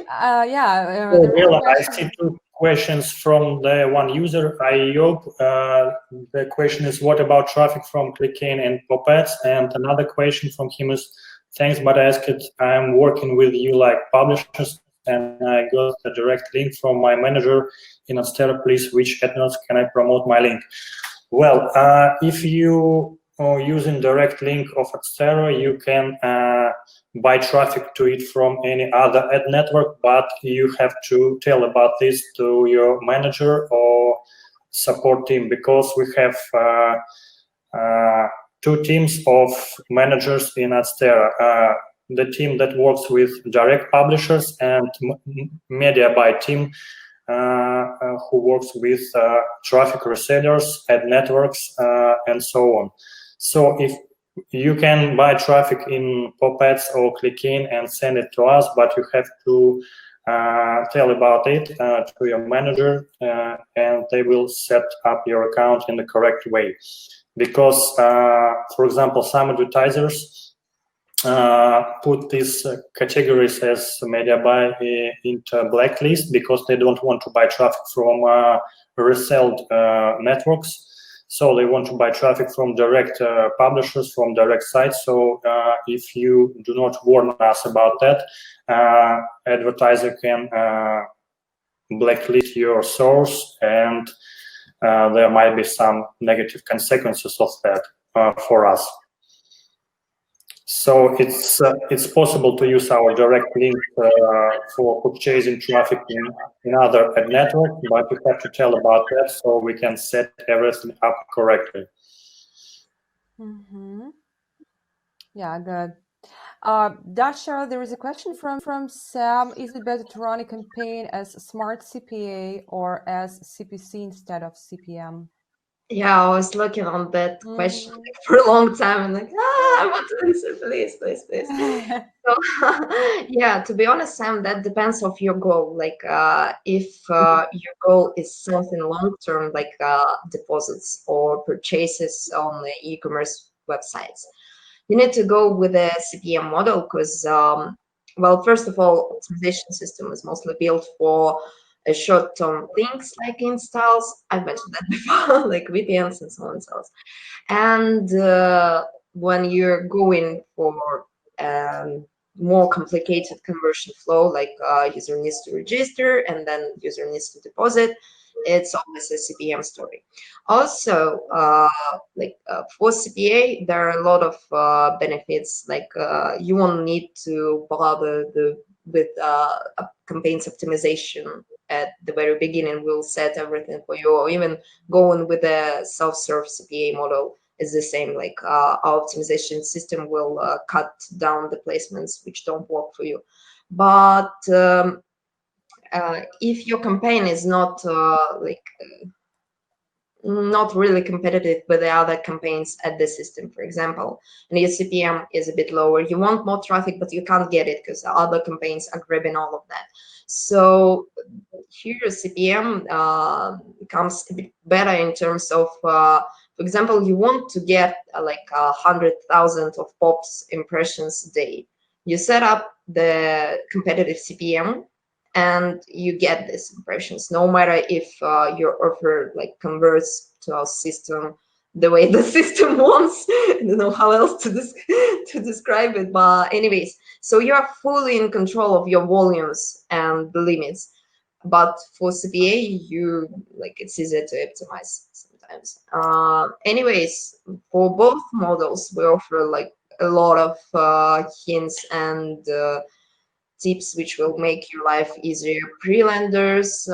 I see two questions from the one user. I hope the question is, what about traffic from Clickain and Popets? And another question from him is, thanks, but I asked it, I'm working with you like publishers, and I got a direct link from my manager in Adsterra. Please, which adverts can I promote my link? Well, if you are using direct link of Adsterra, you can buy traffic to it from any other ad network, but you have to tell about this to your manager or support team, because we have two teams of managers in Adsterra. The team that works with direct publishers and media buy team who works with traffic resellers, ad networks, and so on. So if you can buy traffic in Popets or Clickain and send it to us, but you have to tell about it to your manager, and they will set up your account in the correct way. Because, for example, some advertisers put these categories as media buy into blacklist because they don't want to buy traffic from reselled networks. So they want to buy traffic from direct publishers, from direct sites. So if you do not warn us about that, advertiser can blacklist your source, and there might be some negative consequences of that for us. So it's possible to use our direct link for purchasing traffic in other ad networks, but you have to tell about that so we can set everything up correctly. Yeah, good. Dasha, there is a question from Sam. Is it better to run a campaign as smart CPA or as CPC instead of CPM? Yeah, I was looking on that question Mhm. for a long time and like, I want to answer, please, please, please. So, yeah, to be honest, Sam, that depends of your goal. Like, if your goal is something long term, like deposits or purchases on the e-commerce websites, you need to go with a CPM model because, well, first of all, optimization system is mostly built for short-term things like installs. I mentioned that before, like VPNs and so on and so on. And when you're going for more complicated conversion flow, like user needs to register and then user needs to deposit, it's always a CPM story. Also, for CPA, there are a lot of benefits. Like you won't need to bother with campaigns optimization at the very beginning. We'll set everything for you, or even going with a self-serve CPA model is the same. Like our optimization system will cut down the placements which don't work for you. But if your campaign is not really competitive with the other campaigns at the system, for example, and your CPM is a bit lower, you want more traffic, but you can't get it because other campaigns are grabbing all of that. So here CPM becomes a bit better in terms of, for example, you want to get 100,000 of pops impressions a day. You set up the competitive CPM and you get these impressions, no matter if your offer like converts to our system the way the system wants. I don't know how else to describe it, but anyways, so you are fully in control of your volumes and the limits. But for CPA, you like it's easier to optimize sometimes. Anyways, for both models, we offer like a lot of hints and tips which will make your life easier. Pre-lenders,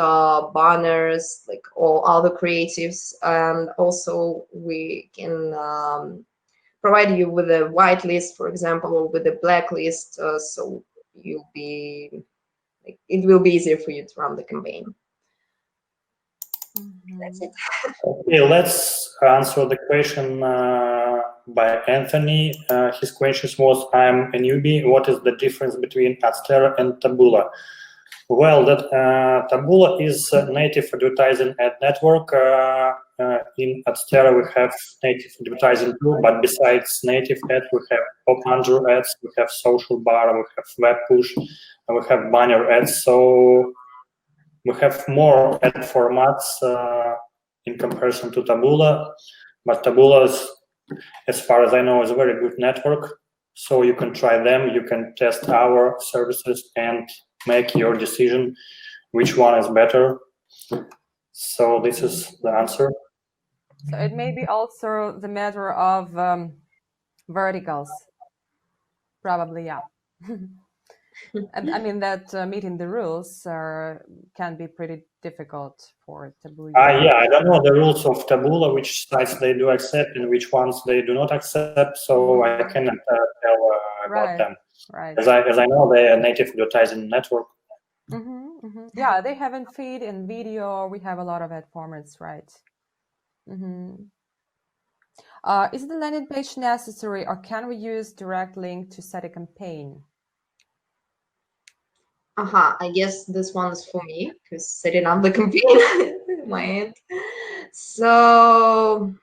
banners, like all other creatives, and also we can provide you with a whitelist, for example, or with a blacklist, so you'll be it will be easier for you to run the campaign. That's it. Okay, let's answer the question by Anthony. His question was, I'm a newbie. What is the difference between Adsterra and Taboola? Well, Taboola is a native advertising ad network. In Adsterra, we have native advertising too, but besides native ads, we have pop manager ads, we have social bar, we have web push, and we have banner ads. So we have more ad formats in comparison to Taboola, but Taboola is, as far as I know, is a very good network. So you can try them, you can test our services and make your decision which one is better. So this is the answer. So it may be also the matter of verticals. Probably, yeah. I mean that meeting the rules can be pretty difficult for Taboola. Yeah, I don't know the rules of Taboola, which sites they do accept and which ones they do not accept. So I cannot tell about them. Right. As I know, they are native advertising network. Yeah, they have in feed and video. We have a lot of ad formats, right? Is the landing page necessary, or can we use direct link to set a campaign? I guess this one is for me because setting up the campaign my end. So,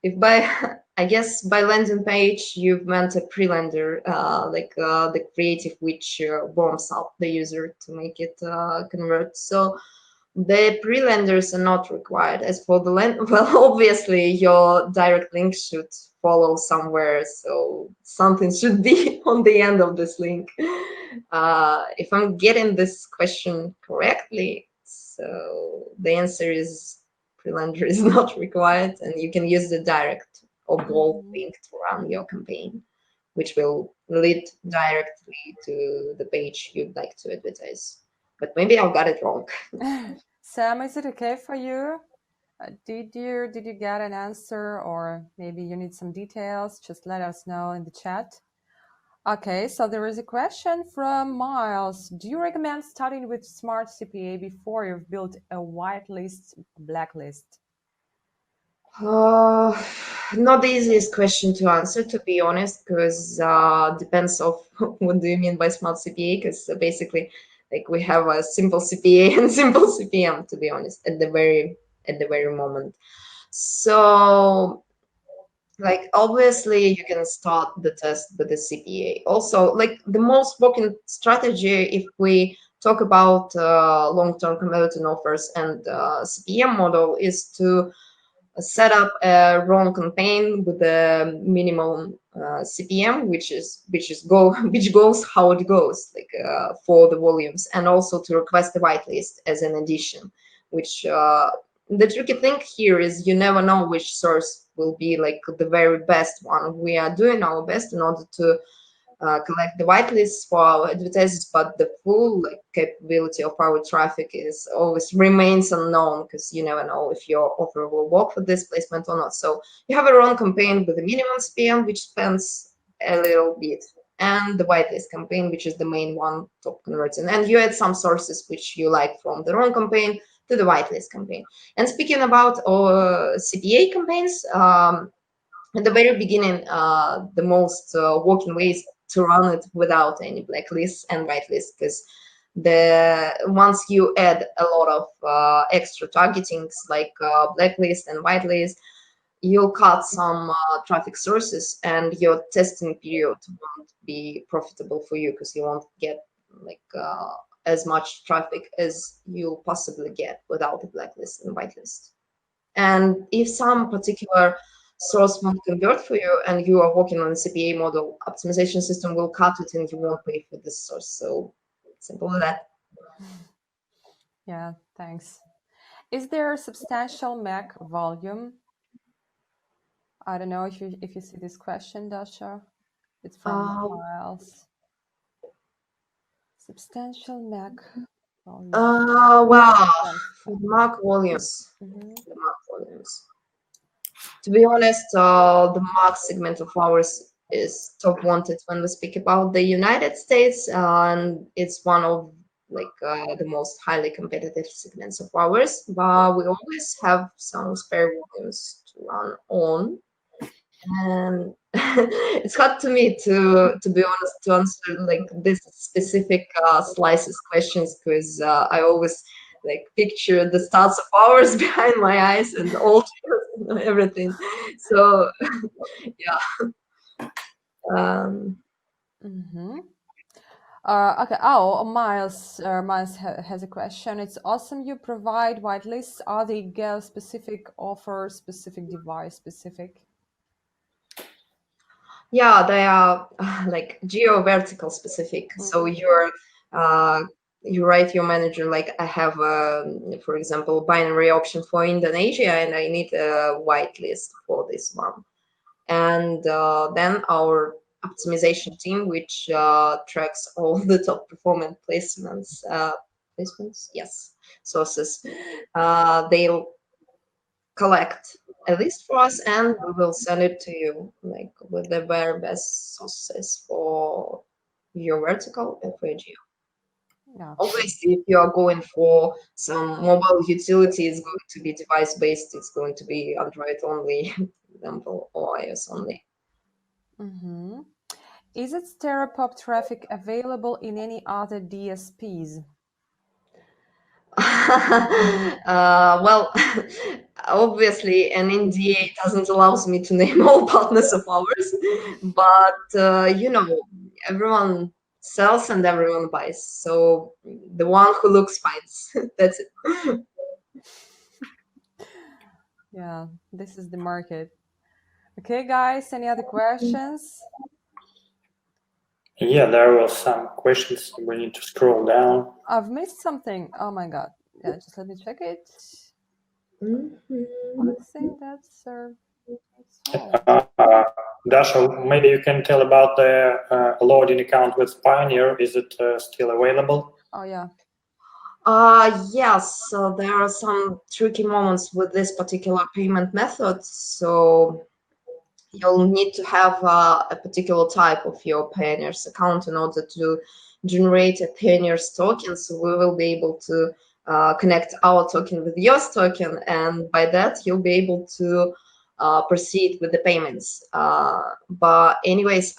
if by I guess by landing page you've meant a pre-lender, the creative which warms up the user to make it convert. So the pre-lenders are not required. As for the well, obviously your direct link should follow somewhere, so something should be on the end of this link. If I'm getting this question correctly, so the answer is pre-lender is not required, and you can use the direct or bold link to run your campaign, which will lead directly to the page you'd like to advertise. But maybe I got it wrong. Sam, is it okay for you? Did you get an answer, or maybe you need some details? Just let us know in the chat. Okay, so there is a question from Miles. Do you recommend starting with Smart CPA before you've built a whitelist, blacklist? Not the easiest question to answer, to be honest, because depends of what do you mean by smart CPA? Because basically, like we have a simple CPA and simple CPM, to be honest, at the very moment. So, like obviously, you can start the test with the CPA. Also, like the most working strategy, if we talk about long-term converting offers and CPM model, is to set up a run campaign with a minimum CPM, which goes how it goes, like for the volumes, and also to request the whitelist as an addition. Which the tricky thing here is you never know which source will be like the very best one. We are doing our best in order to collect the whitelists for our advertisers, but the full like, capability of our traffic is always remains unknown because you never know if your offer will work for this placement or not. So you have a run campaign with a minimum CPM, which spends a little bit, and the whitelist campaign, which is the main one, top converting. And you add some sources which you like from the run campaign to the whitelist campaign. And speaking about CPA campaigns, at the very beginning, the most working ways to run it without any blacklists and whitelists, because once you add a lot of extra targetings like blacklist and whitelist, you'll cut some traffic sources, and your testing period won't be profitable for you because you won't get like as much traffic as you possibly get without the blacklist and whitelist. And if some particular source won't convert for you and you are working on a CPA model, optimization system will cut it and you won't pay for this source. So simple as that. Yeah, thanks. Is there a substantial MAC volume? I don't know if you see this question, Dasha. It's from Miles. Substantial MAC volume. Well, for the MAC volumes, to be honest, the MAC segment of ours is top wanted when we speak about the United States, and it's one of like the most highly competitive segments of ours. But we always have some spare volumes to run on, and it's hard to me to be honest to answer like this specific slices questions because I always like picture the stars of hours behind my eyes and all everything. So yeah. Okay. Oh, Miles. Miles has a question. It's awesome you provide whitelists. Are they GEO specific, offer specific, device specific? Yeah, they are like geo vertical specific. So you write your manager like I have for example binary option for Indonesia and I need a whitelist for this one, and then our optimization team, which tracks all the top performing placements, yes, sources, they'll collect a list for us and we will send it to you like with the very best sources for your vertical and for geo. Yeah. Obviously, if you are going for some mobile utility, it's going to be device based. It's going to be Android only, for example, or iOS only. Is Adsterra Pop traffic available in any other DSPs? Well, obviously, an NDA doesn't allow me to name all partners of ours, but you know, everyone sells and everyone buys. So the one who looks finds. That's it. Yeah, this is the market. Okay, guys, any other questions? Yeah, there were some questions. We need to scroll down. I've missed something. Oh my God. Yeah, just let me check it. I think that's Dasha, maybe you can tell about the loading account with Pioneer. Is it still available? Oh, yeah. Yes, so there are some tricky moments with this particular payment method. So you'll need to have a particular type of your Pioneer's account in order to generate a Pioneer's token. So we will be able to connect our token with yours token, and by that you'll be able to proceed with the payments. But anyways,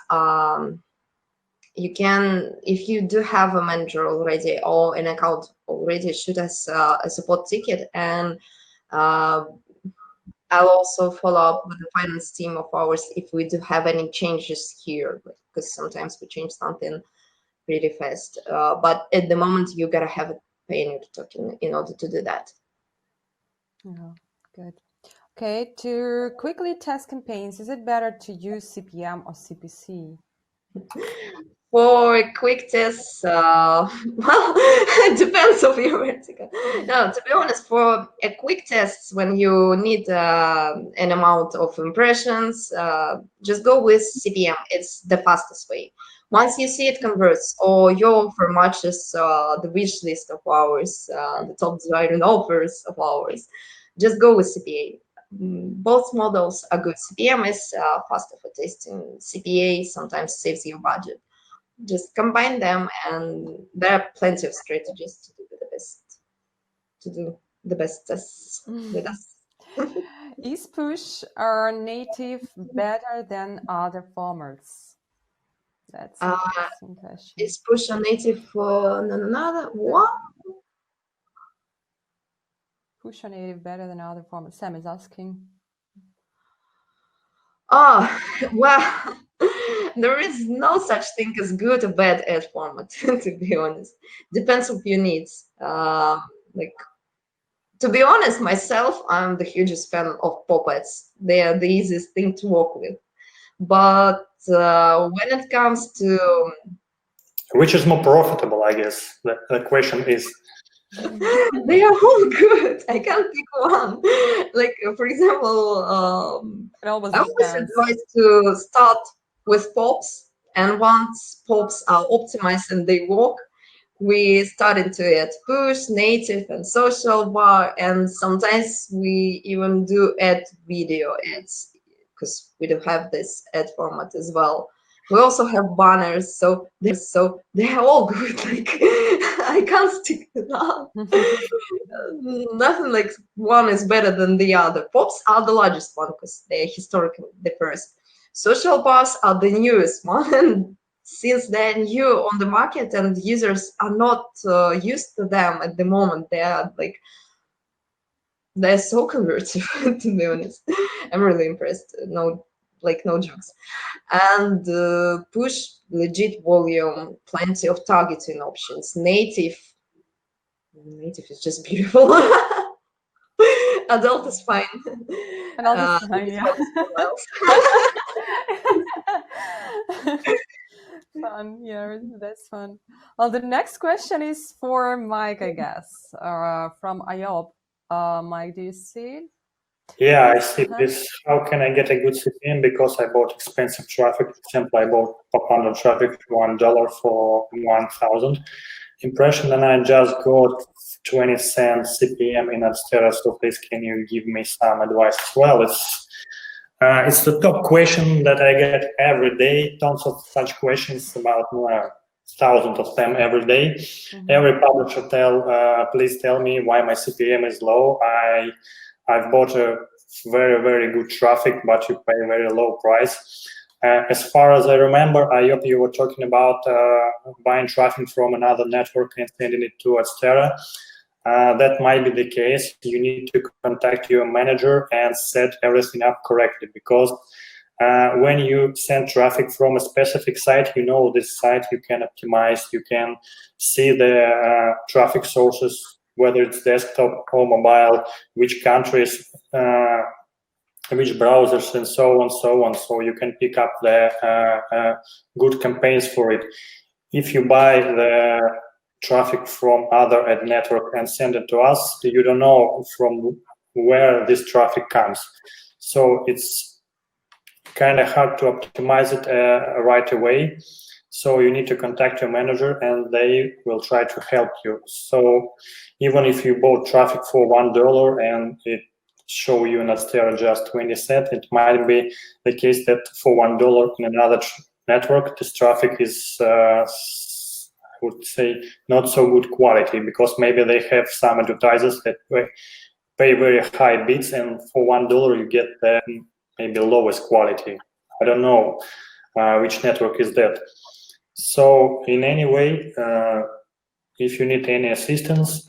you can, if you do have a manager already or an account already, shoot us a support ticket, and I'll also follow up with the finance team of ours if we do have any changes here, because sometimes we change something pretty fast. But at the moment, you gotta have a paying token in order to do that. Yeah, good. Okay, to quickly test campaigns, is it better to use CPM or CPC? For quick tests, well, it depends on your vertical. No, to be honest, for a quick test, when you need an amount of impressions, just go with CPM. It's the fastest way. Once you see it converts, or your offer matches the wish list of ours, the top desired offers of ours, just go with CPA. Both models are good. CPM is faster for testing. CPA sometimes saves your budget. Just combine them, and there are plenty of strategies to do the best tests with us. Is push or native better than other formats? That's an interesting question. Is push or native for another what? Push or native better than other formats? Sam is asking. Oh, well, there is no such thing as good or bad ad format, to be honest. Depends on your needs. Like, to be honest, myself, I'm the hugest fan of pop ads. They are the easiest thing to work with. But when it comes to Which is more profitable, I guess? The question is. they are all good. I can't pick one. Like, for example, It always I always depends. advise to start with pops, and once pops are optimized and they work, we start into add push, native, and social bar, and sometimes we even do add video ads because we do have this ad format as well. We also have banners, so they're all good. Like, I can't stick to that. Nothing like one is better than the other. Pops are the largest one because they're historically the first. Social bars are the newest one, and since they're new on the market and users are not used to them at the moment, they're so convertive. To be honest, I'm really impressed. No jokes. And push, legit volume, plenty of targeting options. Native is just beautiful. Adult is fine. Adult is fine, yeah. Fun, yeah, that's fun. Well, the next question is for Mike, I guess, from IOP. Mike, do you see it? Yeah, I see this. How can I get a good CPM? Because I bought expensive traffic. For example, I bought pop-under traffic for $1 for 1,000 impression, and I just got 20 cents CPM in Adsterra. So please, can you give me some advice as well? It's the top question that I get every day. Tons of such questions, about thousands of them every day. Every publisher please tell me why my CPM is low. I've bought a very, very good traffic, but you pay a very low price. As far as I remember, I hope you were talking about buying traffic from another network and sending it to Adsterra. That might be the case. You need to contact your manager and set everything up correctly, because when you send traffic from a specific site, you know this site you can optimize, you can see the traffic sources, whether it's desktop or mobile, which countries, which browsers, and so on, so you can pick up the good campaigns for it. If you buy the traffic from other ad network and send it to us, you don't know from where this traffic comes. So it's kind of hard to optimize it right away. So you need to contact your manager and they will try to help you. So even if you bought traffic for $1 and it show you in Adsterra just 20 cents, it might be the case that for $1 in another network, this traffic is, I would say, not so good quality, because maybe they have some advertisers that pay very high bids, and for $1 you get the maybe lowest quality. I don't know which network is that. So in any way, if you need any assistance,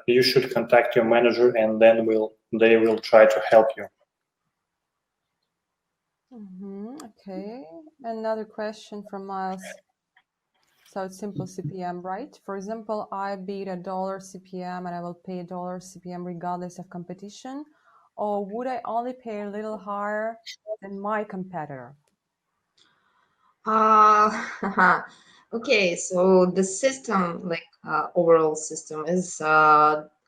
you should contact your manager, and then they will try to help you. Okay, another question from Miles. So it's simple CPM, right? For example, I bid $1 CPM and I will pay $1 CPM regardless of competition, or would I only pay a little higher than my competitor? Okay, so the system, like overall system, is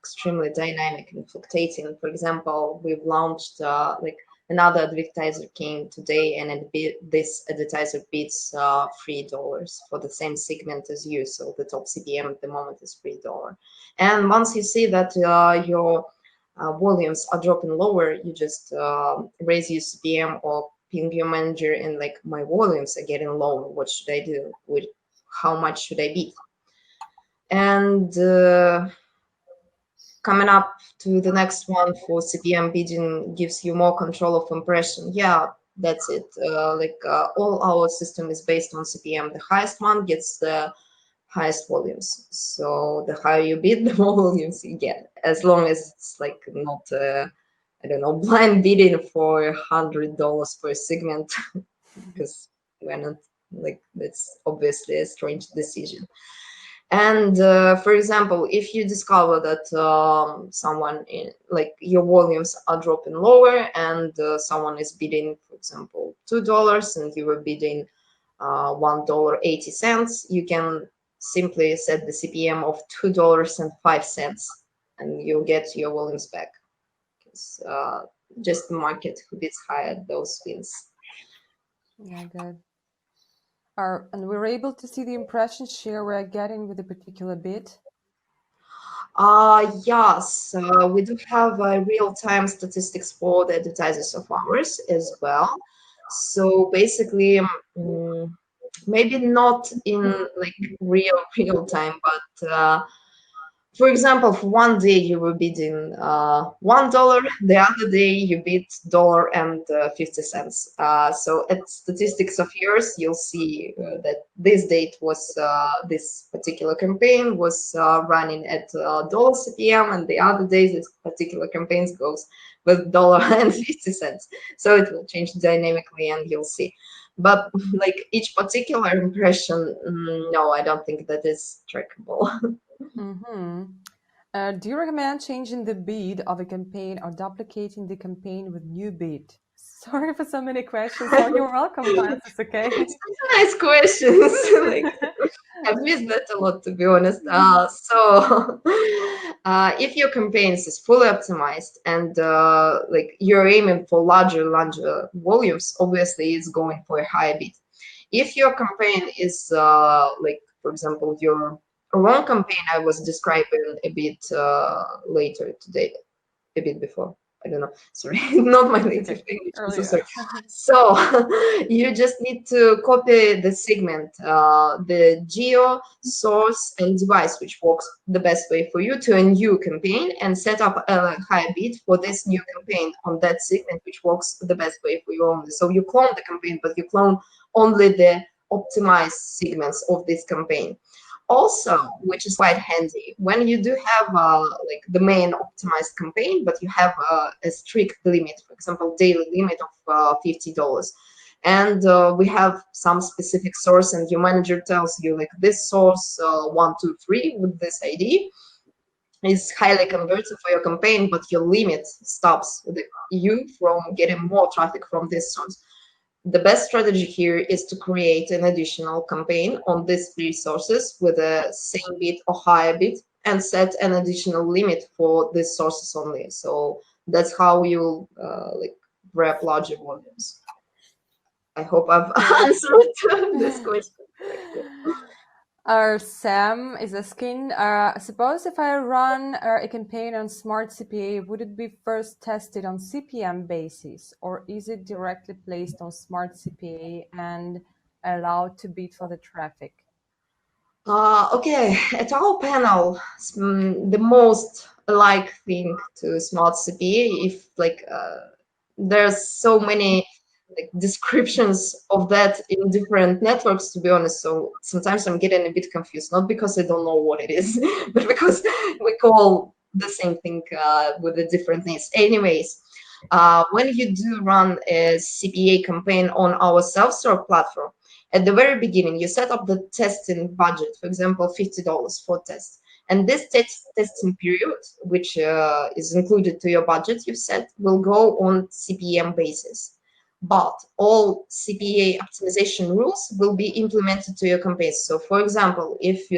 extremely dynamic and fluctuating. For example, we've launched like another advertiser came today, and this advertiser bids $3 for the same segment as you. So the top CPM at the moment is $3. And once you see that your volumes are dropping lower, you just raise your CPM or ping your manager and like, my volumes are getting lower. What should I do? With how much should I bid? And coming up to the next one for CPM bidding gives you more control of impression. Yeah, that's it. All our system is based on CPM. The highest one gets the highest volumes. So the higher you bid, the more volumes you get. As long as it's like not, I don't know, blind bidding for $100 per segment, because we're not like, that's obviously a strange decision. And for example, if you discover that someone like your volumes are dropping lower, and someone is bidding, for example, $2, and you were bidding $1.80, you can simply set the CPM of $2.05, and you'll get your volumes back. Because just the market who bids higher, those wins. Yeah, good. And we're able to see the impression share we're getting with a particular bid. Yes, we do have real-time statistics for the advertisers of ours as well. So basically, maybe not in like real time, but for example, for one day you were bidding $1, the other day you bid $1.50. So at statistics of yours, you'll see that this date was this particular campaign was running at dollar CPM, and the other days this particular campaign goes with $1.50. So it will change dynamically, and you'll see. But like each particular impression, no, I don't think that is trackable. Do you recommend changing the bid of a campaign or duplicating the campaign with new bid? Sorry for so many questions. So you're welcome, Miles. It's okay. Nice questions. Like, I've missed that a lot, to be honest. If your campaigns is fully optimized, and like you're aiming for larger volumes, obviously it's going for a higher bid. If your campaign is like, for example, your wrong campaign, I was describing a bit later today, a bit before. I don't know. Sorry, not my native language. I'm so sorry. So you just need to copy the segment, the geo, source, and device, which works the best way for you, to a new campaign, and set up a higher bid for this new campaign on that segment, which works the best way for you only. So you clone the campaign, but you clone only the optimized segments of this campaign. Also, which is quite handy, when you do have like the main optimized campaign, but you have a strict limit, for example, daily limit of $50, and we have some specific source, and your manager tells you like, this source 123 with this ID is highly converted for your campaign, but your limit stops you from getting more traffic from this source. The best strategy here is to create an additional campaign on these three sources with a same bid or higher bid, and set an additional limit for these sources only. So that's how you like grab larger volumes. I hope I've answered this question. Sam is asking, suppose if I run a campaign on Smart CPA, would it be first tested on CPM basis, or is it directly placed on Smart CPA and allowed to bid for the traffic? Okay, at our panel, the most like thing to smart CPA. If like there's so many like descriptions of that in different networks, to be honest. So sometimes I'm getting a bit confused, not because I don't know what it is, but because we call the same thing with the different names. Anyways, when you do run a CPA campaign on our self-serve platform, at the very beginning, you set up the testing budget, for example, $50 for test. And this testing period, which is included to your budget you've set, will go on CPM basis. But all CPA optimization rules will be implemented to your campaigns. So, for example, if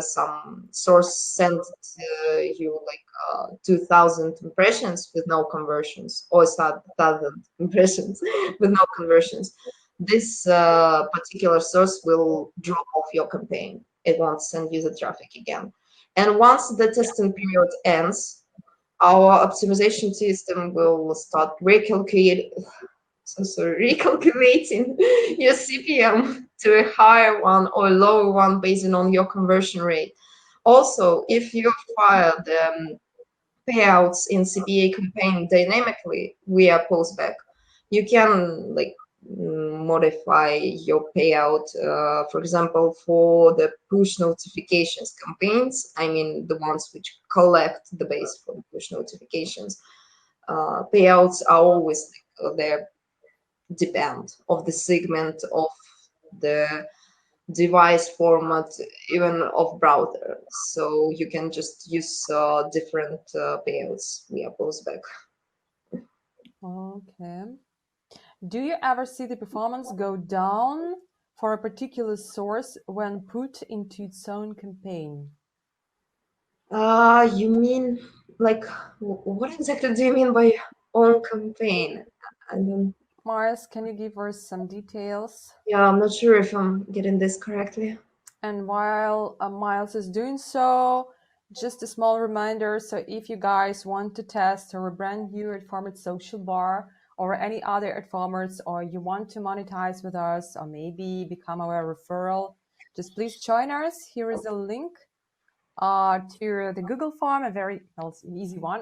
some source sent you like 2,000 impressions with no conversions, or 1,000 impressions with no conversions, this particular source will drop off your campaign. It won't send you the traffic again. And once the testing period ends, our optimization system will start recalculating your CPM to a higher one or lower one based on your conversion rate. Also, if you fire the payouts in CPA campaign dynamically via postback, you can like modify your payout. For example, for the push notifications campaigns, I mean the ones which collect the base for the push notifications, payouts are always there, depend of the segment of the device format, even of browser. So you can just use different payouts via postback. Okay. Do you ever see the performance go down for a particular source when put into its own campaign? You mean like what exactly do you mean by own campaign? I don't. Mars, can you give us some details? Yeah, I'm not sure if I'm getting this correctly. And while Miles is doing so, just a small reminder. So if you guys want to test or rebrand new Adformate social bar or any other Adformates, or you want to monetize with us or maybe become our referral, just please join us. Here is a link to the Google form, a very easy one,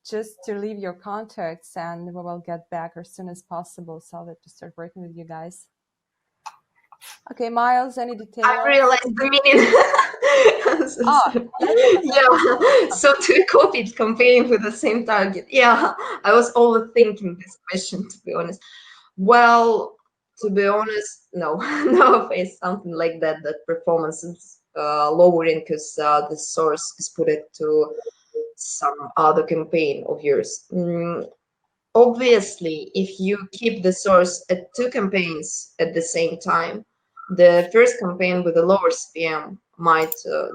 just to leave your contacts, and we will get back as soon as possible so that to start working with you guys. Okay, Miles, any details? I realized the meaning. Yeah, so to copy campaign with the same target. Yeah, I was overthinking this question, to be honest. Well, to be honest, no, no, face something like that. That performance is lowering because the source is put it to some other campaign of yours. Obviously, if you keep the source at two campaigns at the same time, the first campaign with a lower CPM might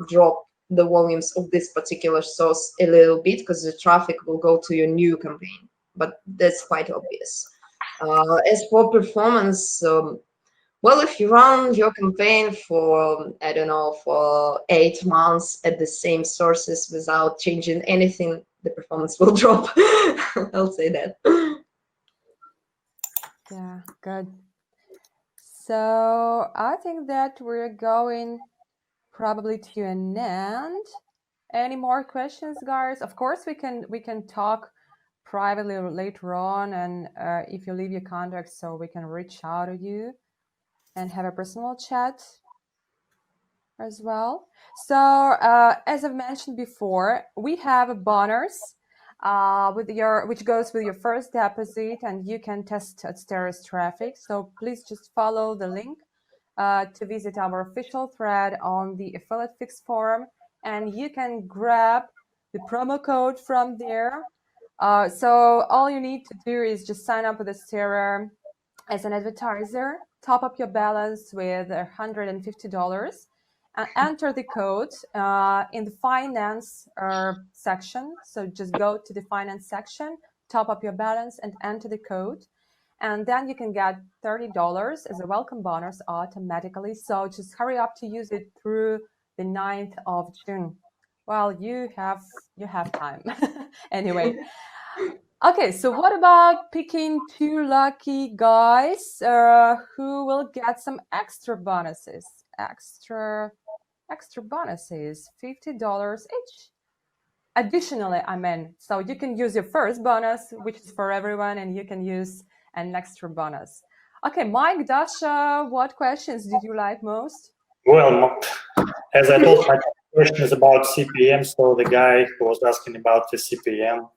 drop the volumes of this particular source a little bit because the traffic will go to your new campaign. But that's quite obvious. As for performance, well, if you run your campaign for, I don't know, for 8 months at the same sources without changing anything, the performance will drop. I'll say that. Yeah, good. So I think that we're going probably to an end. Any more questions, guys? Of course, we can talk privately later on, and if you leave your contact, so we can reach out to you and have a personal chat as well. So as I've mentioned before, we have a bonus which goes with your first deposit, and you can test Adsterra's traffic. So please just follow the link to visit our official thread on the Affiliate Fix forum, and you can grab the promo code from there. So all you need to do is just sign up with Adsterra as an advertiser, top up your balance with $150, and enter the code in the finance section. So just go to the finance section, top up your balance, and enter the code. And then you can get $30 as a welcome bonus automatically. So just hurry up to use it through the 9th of June. Well, you have time. Anyway. Okay, so what about picking 2 lucky guys who will get some extra bonuses? Extra bonuses, $50 each. additionally, I mean, so you can use your first bonus, which is for everyone, and you can use an extra bonus. Okay, Mike, Dasha, what questions did you like most? Well, as I told, my question is about CPM, so the guy who was asking about the CPM.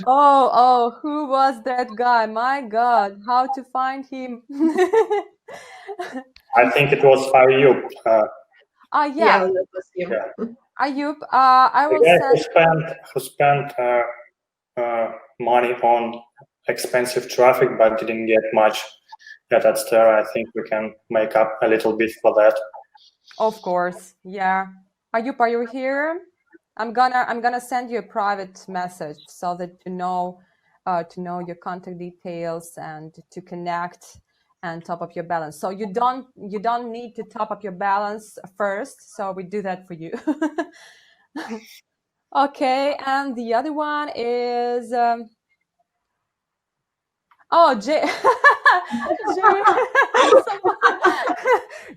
Oh, who was that guy? My God, how to find him? I think it was Ayub. Yeah. that was him. Yeah. Ayub, I will The guy send. who spent money on expensive traffic but didn't get much at Adsterra. I think we can make up a little bit for that. Of course, yeah. Ayub, are you here? I'm gonna send you a private message so that you know your contact details and to connect and top up your balance. So you don't need to top up your balance first. So we do that for you. Okay, and the other one is Jay. Jay,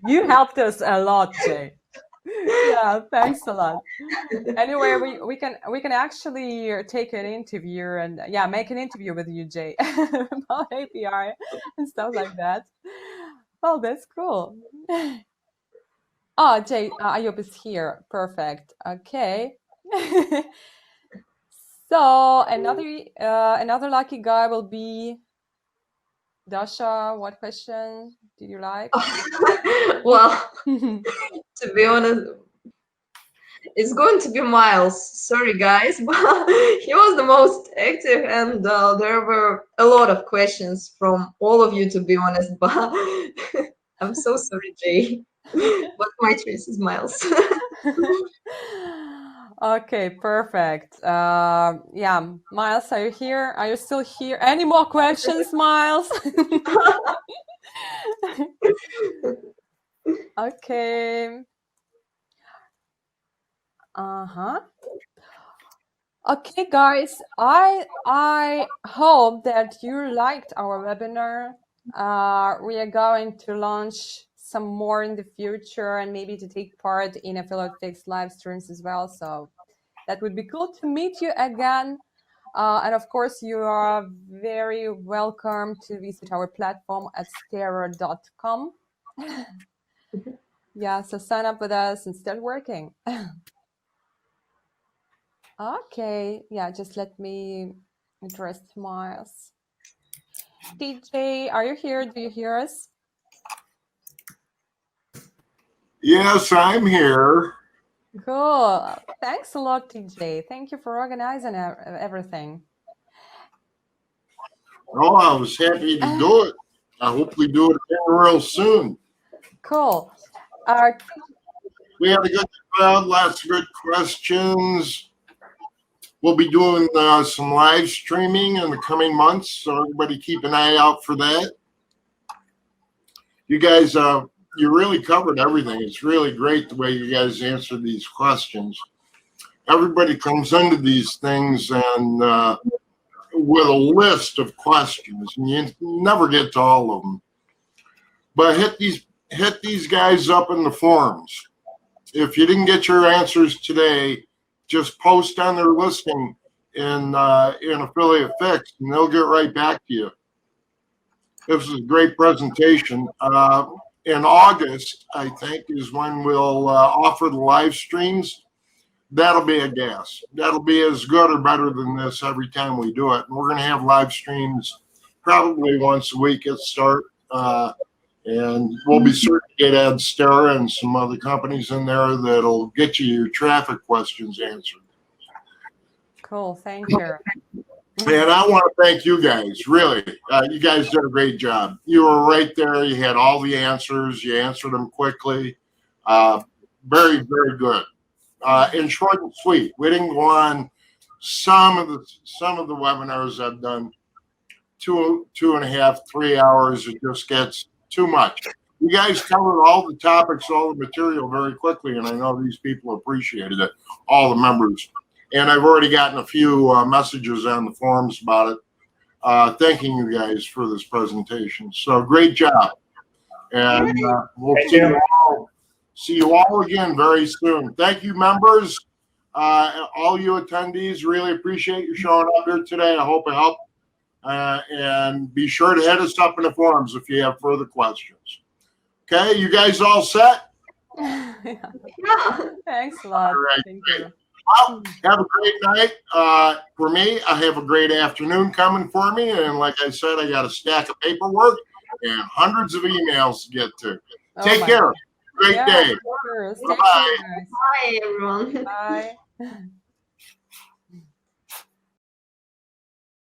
you helped us a lot, Jay. Yeah, thanks a lot. Anyway, we can actually take an interview and make an interview with you, Jay, about API and stuff like that. Oh, that's cool. Oh, Jay, Ayub is here. Perfect. Okay. So another lucky guy will be Dasha. What question do you like? Well, to be honest, it's going to be Miles. Sorry, guys, but he was the most active, and there were a lot of questions from all of you, to be honest. But I'm so sorry, Jay. But my choice is Miles. Okay, perfect. Yeah, Miles, are you here? Are you still here? Any more questions, Miles? Okay. Okay, guys, I hope that you liked our webinar. We are going to launch some more in the future and maybe to take part in Affiliate Fix live streams as well. So that would be cool to meet you again. And of course, you are very welcome to visit our platform at adsterra.com. Yeah, so sign up with us and start working. Okay, yeah, just let me address Miles. TJ, are you here? Do you hear us? Yes, I'm here. Cool. Thanks a lot, TJ. Thank you for organizing everything. Oh, I was happy to do it. I hope we do it again real soon. Cool. We had a good crowd, lots of good questions. We'll be doing some live streaming in the coming months, so everybody keep an eye out for that. You guys, you really covered everything. It's really great the way you guys answered these questions. Everybody comes into these things and with a list of questions, and you never get to all of them. But hit these guys up in the forums. If you didn't get your answers today, just post on their listing in Affiliate Fix, and they'll get right back to you. This is a great presentation. In August, I think, is when we'll offer the live streams. That'll be a gas. That'll be as good or better than this every time we do it. And we're going to have live streams probably once a week at start. And we'll be certain to get Adsterra and some other companies in there that'll get you your traffic questions answered. Cool. Thank you. And I want to thank you guys. Really, you guys did a great job. You were right there. You had all the answers. You answered them quickly. Very, very good. And short and sweet. We didn't go on some of the webinars I've done 2.5, 3 hours. It just gets too much. You guys covered all the topics, all the material very quickly, and I know these people appreciated it, all the members. And I've already gotten a few messages on the forums about it, thanking you guys for this presentation. So great job. And we'll see you all again very soon. Thank you, members. All you attendees, really appreciate you showing up here today. I hope it helped. And be sure to hit us up in the forums if you have further questions. Okay, you guys all set? Yeah. Yeah. Thanks a lot. All right, Thank great. you. Well, have a great night. For me, I have a great afternoon coming for me. And like I said, I got a stack of paperwork and hundreds of emails to get to. Oh Take my care. God. Great Yeah, day. sure. Stay Bye-bye. safe, guys. Bye, everyone. Bye.